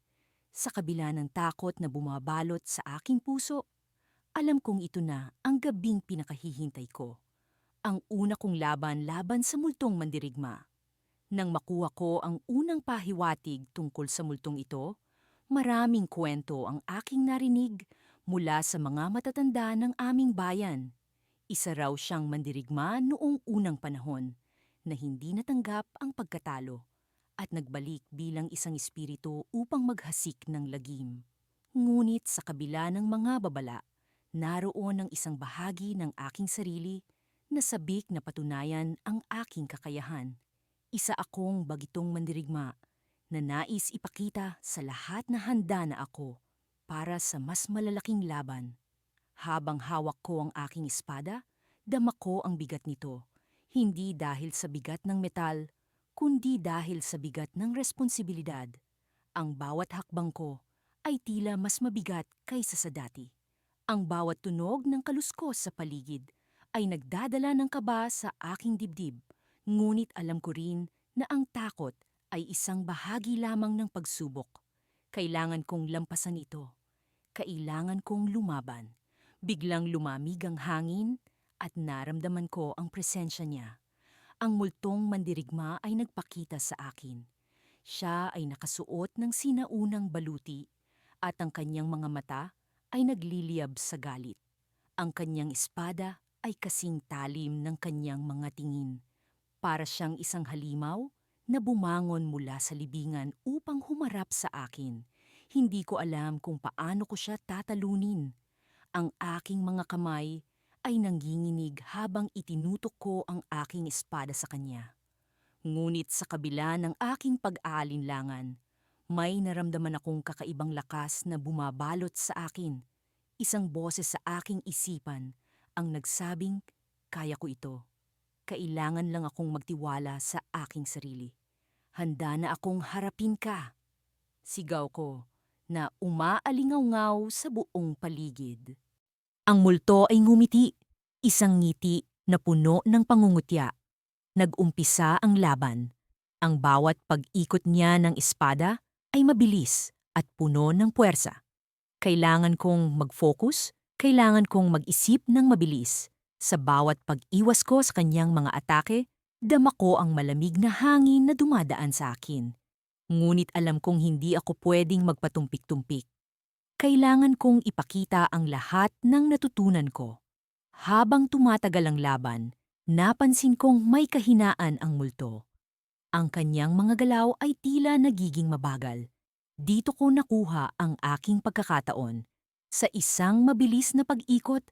A: Sa kabila ng takot na bumabalot sa aking puso, alam kong ito na ang gabing pinakahihintay ko. Ang una kong laban sa multong mandirigma. Nang makuha ko ang unang pahiwatig tungkol sa multong ito, maraming kwento ang aking narinig mula sa mga matatanda ng aming bayan. Isa raw siyang mandirigma noong unang panahon na hindi natanggap ang pagkatalo at nagbalik bilang isang espiritu upang maghasik ng lagim. Ngunit sa kabila ng mga babala, naroon ang isang bahagi ng aking sarili na sabik na patunayan ang aking kakayahan. Isa akong bagitong mandirigma na nais ipakita sa lahat na handa na ako para sa mas malalaking laban. Habang hawak ko ang aking espada, dama ko ang bigat nito, hindi dahil sa bigat ng metal, kundi dahil sa bigat ng responsibilidad. Ang bawat hakbang ko ay tila mas mabigat kaysa sa dati. Ang bawat tunog ng kaluskos sa paligid ay nagdadala ng kaba sa aking dibdib, ngunit alam ko rin na ang takot ay isang bahagi lamang ng pagsubok. Kailangan kong lampasan ito. Kailangan kong lumaban. Biglang lumamig ang hangin at naramdaman ko ang presensya niya. Ang multong mandirigma ay nagpakita sa akin. Siya ay nakasuot ng sinaunang baluti at ang kanyang mga mata ay nagliliyab sa galit. Ang kanyang espada ay kasing talim ng kanyang mga tingin. Para siyang isang halimaw na bumangon mula sa libingan upang humarap sa akin. Hindi ko alam kung paano ko siya tatalunin. Ang aking mga kamay ay nanginginig habang itinutok ko ang aking espada sa kanya. Ngunit sa kabila ng aking pag-aalinlangan, may naramdaman akong kakaibang lakas na bumabalot sa akin. Isang boses sa aking isipan ang nagsabing, kaya ko ito. Kailangan lang akong magtiwala sa aking sarili. Handa na akong harapin ka. Sigaw ko na umaalingaw-ngaw sa buong paligid. Ang multo ay ngumiti, isang ngiti na puno ng pangungutya. Nag-umpisa ang laban. Ang bawat pag-ikot niya ng espada ay mabilis at puno ng puwersa. Kailangan kong mag-focus, kailangan kong mag-isip ng mabilis. Sa bawat pag-iwas ko sa kanyang mga atake, dama ko ang malamig na hangin na dumadaan sa akin. Ngunit alam kong hindi ako pwedeng magpatumpik-tumpik. Kailangan kong ipakita ang lahat ng natutunan ko. Habang tumatagal ang laban, napansin kong may kahinaan ang multo. Ang kanyang mga galaw ay tila nagiging mabagal. Dito ko nakuha ang aking pagkakataon. Sa isang mabilis na pag-ikot,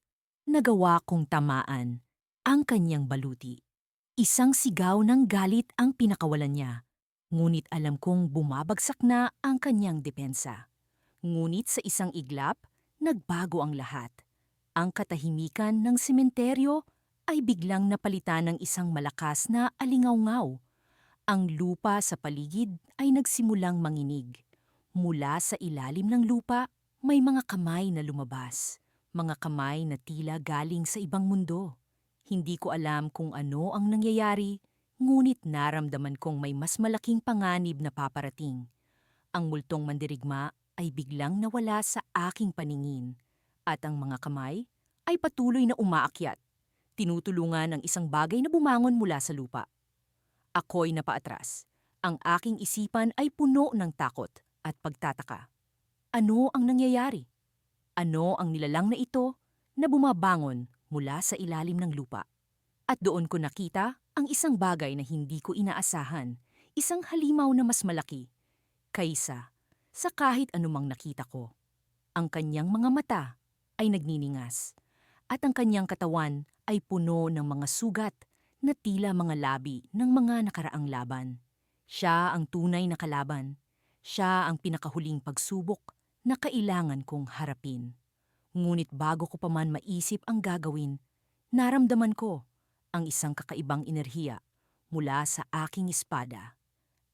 A: nagawa kong tamaan ang kanyang baluti. Isang sigaw ng galit ang pinakawalan niya. Ngunit alam kong bumabagsak na ang kanyang depensa. Ngunit sa isang iglap, nagbago ang lahat. Ang katahimikan ng sementeryo ay biglang napalitan ng isang malakas na alingawngaw. Ang lupa sa paligid ay nagsimulang manginig. Mula sa ilalim ng lupa, may mga kamay na lumabas. Mga kamay na tila galing sa ibang mundo. Hindi ko alam kung ano ang nangyayari, ngunit naramdaman kong may mas malaking panganib na paparating. Ang multong mandirigma ay biglang nawala sa aking paningin, at ang mga kamay ay patuloy na umaakyat, tinutulungan ang isang bagay na bumangon mula sa lupa. Ako'y napaatras. Ang aking isipan ay puno ng takot at pagtataka. Ano ang nangyayari? Ano ang nilalang na ito na bumabangon mula sa ilalim ng lupa? At doon ko nakita ang isang bagay na hindi ko inaasahan, isang halimaw na mas malaki kaysa sa kahit anumang nakita ko. Ang kanyang mga mata ay nagniningas at ang kanyang katawan ay puno ng mga sugat na tila mga labi ng mga nakaraang laban. Siya ang tunay na kalaban. Siya ang pinakahuling pagsubok na kailangan kong harapin. Ngunit bago ko pa man maisip ang gagawin, naramdaman ko ang isang kakaibang enerhiya mula sa aking espada.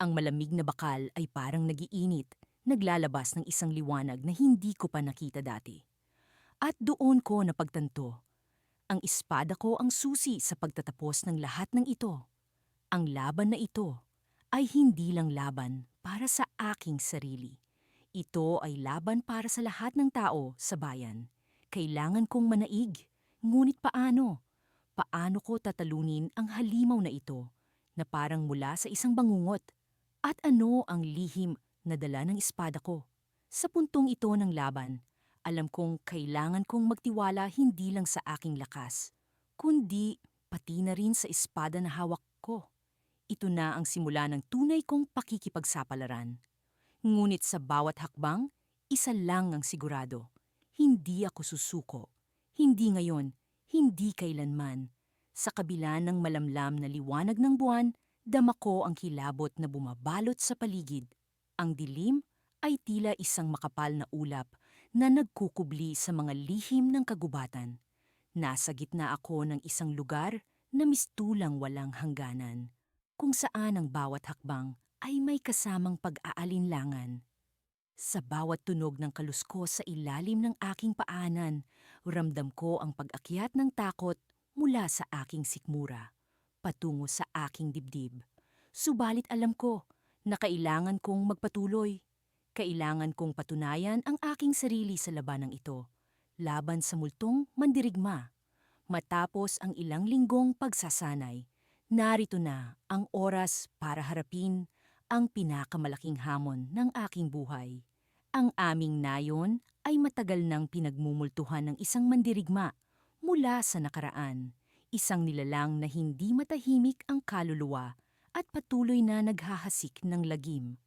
A: Ang malamig na bakal ay parang nagiinit, naglalabas ng isang liwanag na hindi ko pa nakita dati. At doon ko napagtanto, ang espada ko ang susi sa pagtatapos ng lahat ng ito. Ang laban na ito ay hindi lang laban para sa aking sarili. Ito ay laban para sa lahat ng tao sa bayan. Kailangan kong manaig. Ngunit paano? Paano ko tatalunin ang halimaw na ito na parang mula sa isang bangungot? At ano ang lihim na dala ng espada ko? Sa puntong ito ng laban, alam kong kailangan kong magtiwala hindi lang sa aking lakas, kundi pati na rin sa espada na hawak ko. Ito na ang simula ng tunay kong pakikipagsapalaran. Ngunit sa bawat hakbang, isa lang ang sigurado. Hindi ako susuko. Hindi ngayon, hindi kailanman. Sa kabila ng malamlam na liwanag ng buwan, dama ko ang kilabot na bumabalot sa paligid. Ang dilim ay tila isang makapal na ulap na nagkukubli sa mga lihim ng kagubatan. Nasa gitna ako ng isang lugar na mistulang walang hangganan, kung saan ang bawat hakbang ay may kasamang pag-aalinlangan. Sa bawat tunog ng kaluskos sa ilalim ng aking paanan, ramdam ko ang pag-akyat ng takot mula sa aking sikmura, patungo sa aking dibdib. Subalit alam ko na kailangan kong magpatuloy. Kailangan kong patunayan ang aking sarili sa labanang ito, laban sa multong mandirigma. Matapos ang ilang linggong pagsasanay, narito na ang oras para harapin ang pinakamalaking hamon ng aking buhay. Ang aming nayon ay matagal nang pinagmumultuhan ng isang mandirigma mula sa nakaraan, isang nilalang na hindi matahimik ang kaluluwa at patuloy na naghahasik ng lagim.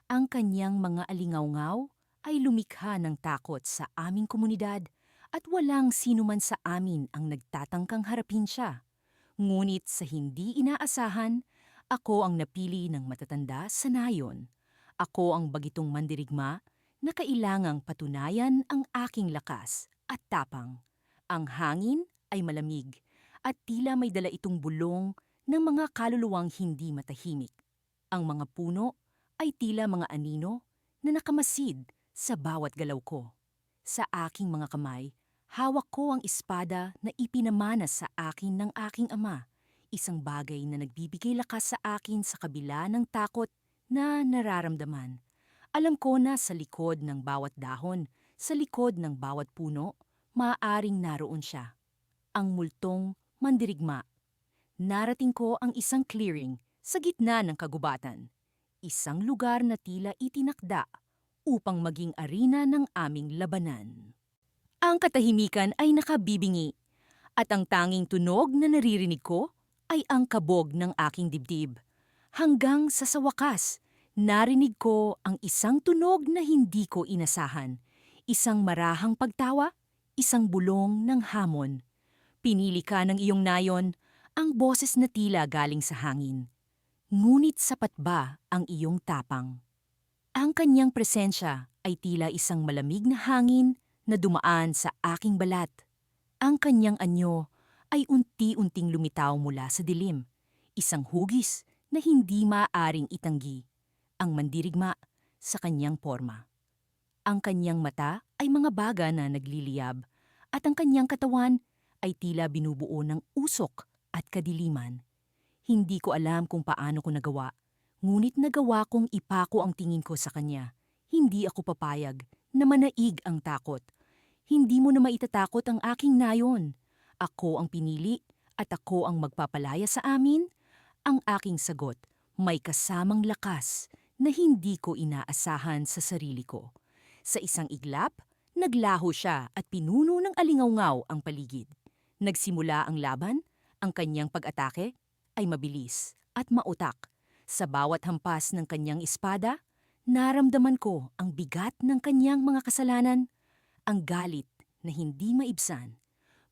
A: Ang kanyang mga alingawngaw ay lumikha ng takot sa aming komunidad at walang sinuman sa amin ang nagtatangkang harapin siya. Ngunit sa hindi inaasahan, ako ang napili ng matatanda sa nayon. Ako ang bagitong mandirigma na kailangang patunayan ang aking lakas at tapang. Ang hangin ay malamig at tila may dala itong bulong ng mga kaluluwang hindi matahimik. Ang mga puno ay tila mga anino na nakamasid sa bawat galaw ko. Sa aking mga kamay, hawak ko ang espada na ipinamana sa akin ng aking ama, isang bagay na nagbibigay lakas sa akin sa kabila ng takot na nararamdaman. Alam ko na sa likod ng bawat dahon, sa likod ng bawat puno, maaaring naroon siya. Ang multong mandirigma. Narating ko ang isang clearing sa gitna ng kagubatan. Isang lugar na tila itinakda upang maging arena ng aming labanan. Ang katahimikan ay nakabibingi at ang tanging tunog na naririnig ko ay ang kabog ng aking dibdib. Hanggang sa wakas, narinig ko ang isang tunog na hindi ko inasahan. Isang marahang pagtawa, isang bulong ng hamon. Pinili ka ng iyong nayon, ang boses na tila galing sa hangin. Ngunit sapat ba ang iyong tapang? Ang kanyang presensya ay tila isang malamig na hangin na dumaan sa aking balat. Ang kanyang anyo ay unti-unting lumitaw mula sa dilim, isang hugis na hindi maaaring itanggi, ang mandirigma sa kanyang porma. Ang kanyang mata ay mga baga na nagliliyab at ang kanyang katawan ay tila binubuo ng usok at kadiliman. Hindi ko alam kung paano ko nagawa, ngunit nagawa kong ipako ang tingin ko sa kanya. Hindi ako papayag na manaig ang takot. Hindi mo na maitatakot ang aking nayon. Ako ang pinili at ako ang magpapalaya sa amin. Ang aking sagot, may kasamang lakas na hindi ko inaasahan sa sarili ko. Sa isang iglap, naglaho siya at pinuno ng alingawngaw ang paligid. Nagsimula ang laban, ang kanyang pag-atake ay mabilis at mautak. Sa bawat hampas ng kanyang espada, naramdaman ko ang bigat ng kanyang mga kasalanan, ang galit na hindi maibsan.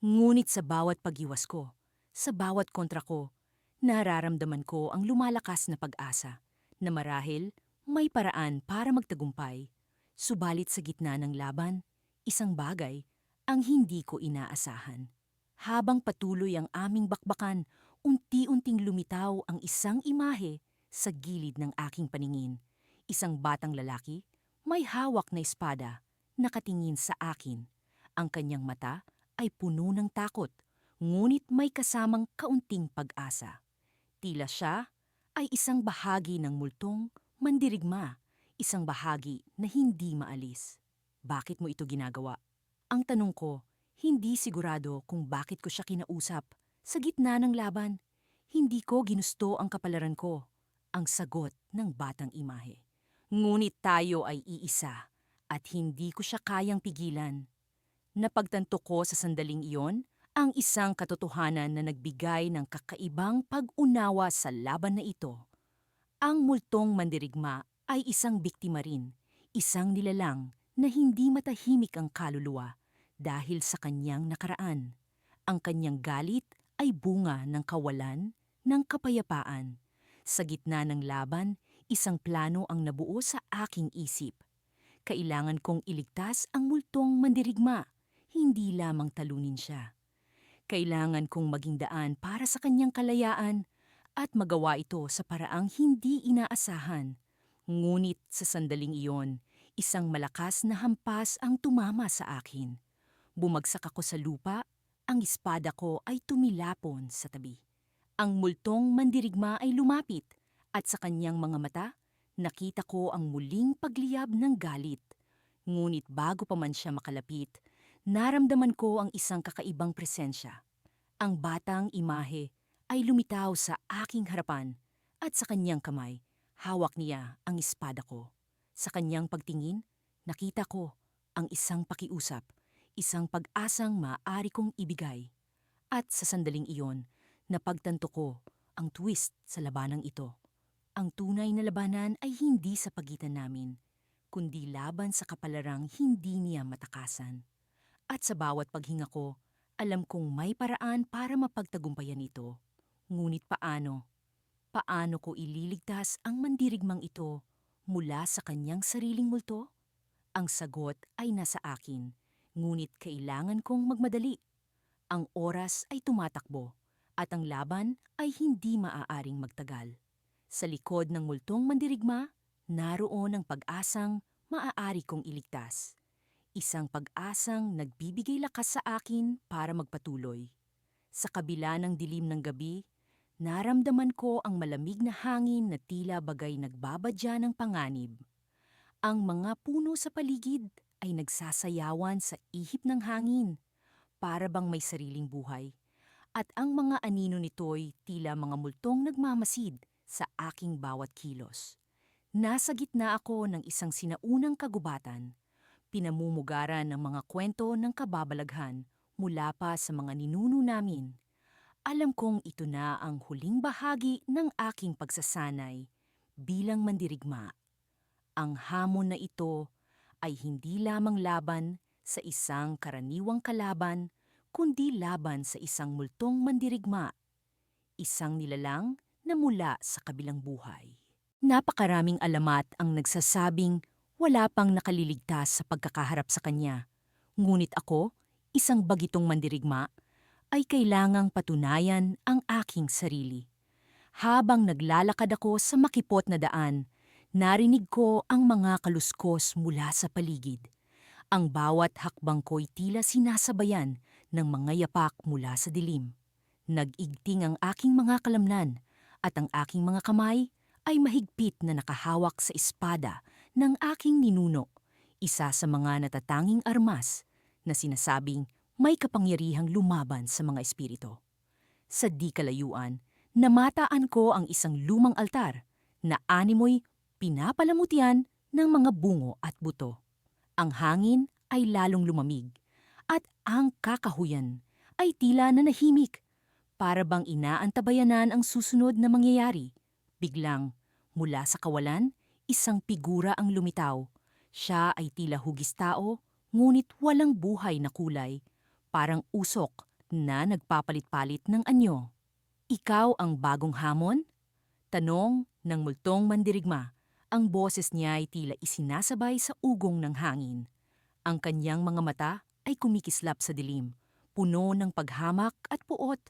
A: Ngunit sa bawat pag-iwas ko, sa bawat kontra ko, nararamdaman ko ang lumalakas na pag-asa na marahil may paraan para magtagumpay. Subalit sa gitna ng laban, isang bagay ang hindi ko inaasahan. Habang patuloy ang aming bakbakan, unti-unting lumitaw ang isang imahe sa gilid ng aking paningin. Isang batang lalaki, may hawak na espada, nakatingin sa akin. Ang kanyang mata ay puno ng takot, ngunit may kasamang kaunting pag-asa. Tila siya ay isang bahagi ng multong mandirigma, isang bahagi na hindi maalis. Bakit mo ito ginagawa? Ang tanong ko, hindi sigurado kung bakit ko siya kinausap. Sa gitna ng laban, hindi ko ginusto ang kapalaran ko, ang sagot ng batang imahe. Ngunit tayo ay iisa at hindi ko siya kayang pigilan. Napagtanto ko sa sandaling iyon ang isang katotohanan na nagbigay ng kakaibang pag-unawa sa laban na ito. Ang multong mandirigma ay isang biktima rin, isang nilalang na hindi matahimik ang kaluluwa dahil sa kanyang nakaraan. Ang kanyang galit ay bunga ng kawalan ng kapayapaan. Sa gitna ng laban, isang plano ang nabuo sa aking isip. Kailangan kong iligtas ang multong mandirigma, hindi lamang talunin siya. Kailangan kong maging daan para sa kanyang kalayaan at magawa ito sa paraang hindi inaasahan. Ngunit sa sandaling iyon, isang malakas na hampas ang tumama sa akin. Bumagsak ako sa lupa, ang espada ko ay tumilapon sa tabi. Ang multong mandirigma ay lumapit at sa kanyang mga mata, nakita ko ang muling pagliyab ng galit. Ngunit bago pa man siya makalapit, naramdaman ko ang isang kakaibang presensya. Ang batang imahe ay lumitaw sa aking harapan at sa kanyang kamay, hawak niya ang espada ko. Sa kanyang pagtingin, nakita ko ang isang pakiusap, isang pag-asang maaari kong ibigay. At sa sandaling iyon, napagtanto ko ang twist sa labanang ito. Ang tunay na labanan ay hindi sa pagitan namin, kundi laban sa kapalarang hindi niya matakasan. At sa bawat paghinga ko, alam kong may paraan para mapagtagumpayan ito. Ngunit paano? Paano ko ililigtas ang mandirigmang ito mula sa kanyang sariling multo? Ang sagot ay nasa akin, ngunit kailangan kong magmadali. Ang oras ay tumatakbo at ang laban ay hindi maaaring magtagal. Sa likod ng multong mandirigma, naroon ang pag-asang maaari kong iligtas. Isang pag-asang nagbibigay lakas sa akin para magpatuloy. Sa kabila ng dilim ng gabi, naramdaman ko ang malamig na hangin na tila bagay nagbabadya ng panganib. Ang mga puno sa paligid ay nagsasayawan sa ihip ng hangin, para bang may sariling buhay. At ang mga anino nito'y tila mga multong nagmamasid sa aking bawat kilos. Nasa gitna ako ng isang sinaunang kagubatan, pinamumugaran ng mga kwento ng kababalaghan mula pa sa mga ninuno namin. Alam kong ito na ang huling bahagi ng aking pagsasanay bilang mandirigma. Ang hamon na ito ay hindi lamang laban sa isang karaniwang kalaban, kundi laban sa isang multong mandirigma, isang nilalang na mula sa kabilang buhay. Napakaraming alamat ang nagsasabing wala pang nakaliligtas sa pagkakaharap sa kanya. Ngunit ako, isang bagitong mandirigma, ay kailangang patunayan ang aking sarili. Habang naglalakad ako sa makipot na daan, narinig ko ang mga kaluskos mula sa paligid. Ang bawat hakbang ko'y tila sinasabayan ng mga yapak mula sa dilim. Nag-igting ang aking mga kalamnan at ang aking mga kamay ay mahigpit na nakahawak sa espada ng aking ninuno, isa sa mga natatanging armas na sinasabing may kapangyarihang lumaban sa mga espiritu. Sa di kalayuan, namataan ko ang isang lumang altar na animoy pinapalamutian ng mga bungo at buto. Ang hangin ay lalong lumamig at ang kakahuyan ay tila nanahimik para bang inaantabayanan ang susunod na mangyayari. Biglang, mula sa kawalan, isang figura ang lumitaw. Siya ay tila hugis tao, ngunit walang buhay na kulay, parang usok na nagpapalit-palit ng anyo. Ikaw ang bagong hamon? Tanong ng multong mandirigma. Ang boses niya ay tila isinasabay sa ugong ng hangin. Ang kanyang mga mata ay kumikislap sa dilim, puno ng paghamak at puot.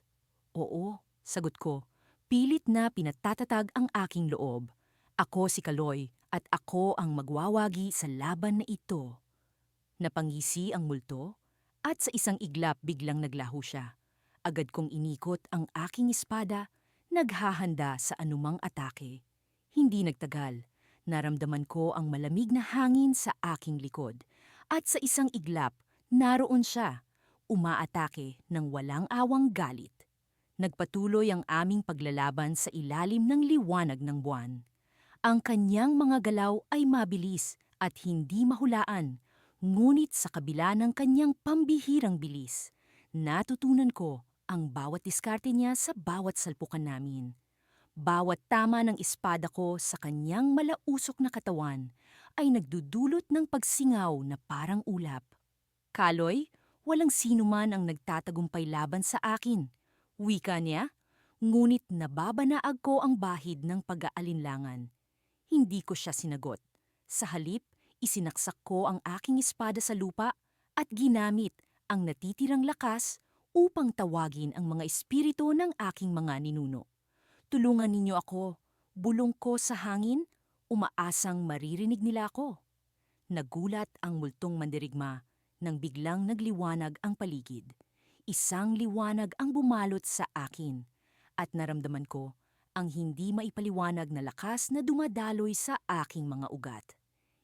A: Oo, sagot ko. Pilit na pinatatatag ang aking loob. Ako si Kaloy at ako ang magwawagi sa laban na ito. Napangisi ang multo at sa isang iglap biglang naglaho siya. Agad kong inikot ang aking espada, naghahanda sa anumang atake. Hindi nagtagal. Naramdaman ko ang malamig na hangin sa aking likod at sa isang iglap, naroon siya, umaatake ng walang awang galit. Nagpatuloy ang aming paglalaban sa ilalim ng liwanag ng buwan. Ang kanyang mga galaw ay mabilis at hindi mahulaan, ngunit sa kabila ng kanyang pambihirang bilis, natutunan ko ang bawat diskarte niya sa bawat salpukan namin. Bawat tama ng espada ko sa kanyang malausok na katawan ay nagdudulot ng pagsingaw na parang ulap. Kaloy, walang sino man ang nagtatagumpay laban sa akin. Wika niya, ngunit nababanaag ko ang bahid ng pag-aalinlangan. Hindi ko siya sinagot. Sa halip, isinaksak ko ang aking espada sa lupa at ginamit ang natitirang lakas upang tawagin ang mga espiritu ng aking mga ninuno. Tulungan ninyo ako, bulong ko sa hangin, umaasang maririnig nila ako. Nagulat ang multong mandirigma nang biglang nagliwanag ang paligid. Isang liwanag ang bumalot sa akin at naramdaman ko ang hindi maipaliwanag na lakas na dumadaloy sa aking mga ugat.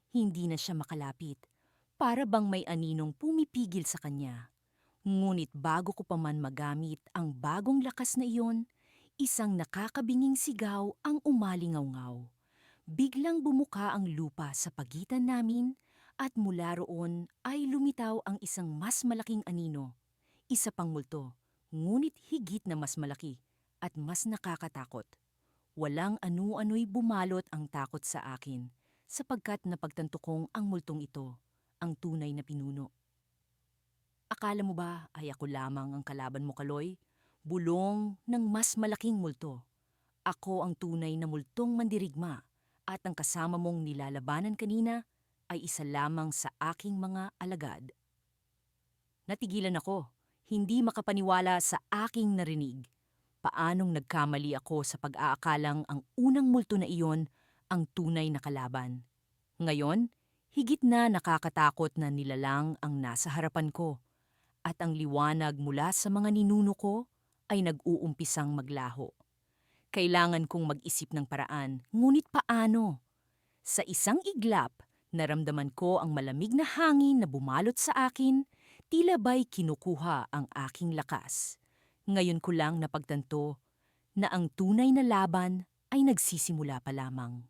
A: Hindi na siya makalapit, para bang may aninong pumipigil sa kanya. Ngunit bago ko pa man magamit ang bagong lakas na iyon, isang nakakabinging sigaw ang umalingaw-ngaw. Biglang bumuka ang lupa sa pagitan namin at mula roon ay lumitaw ang isang mas malaking anino. Isa pang multo, ngunit higit na mas malaki at mas nakakatakot. Walang anu-ano'y bumalot ang takot sa akin sapagkat napagtanto kong ang multong ito, ang tunay na pinuno. Akala mo ba ay ako lamang ang kalaban mo, Kaloy? Bulong ng mas malaking multo. Ako ang tunay na multong mandirigma at ang kasama mong nilalabanan kanina ay isa lamang sa aking mga alagad. Natigilan ako, hindi makapaniwala sa aking narinig. Paanong nagkamali ako sa pag-aakalang ang unang multo na iyon ang tunay na kalaban. Ngayon, higit na nakakatakot na nilalang ang nasa harapan ko at ang liwanag mula sa mga ninuno ko ay nag-uumpisang maglaho. Kailangan kong mag-isip ng paraan, ngunit paano? Sa isang iglap, naramdaman ko ang malamig na hangin na bumalot sa akin, tila ba'y kinukuha ang aking lakas. Ngayon ko lang napagtanto na ang tunay na laban ay nagsisimula pa lamang.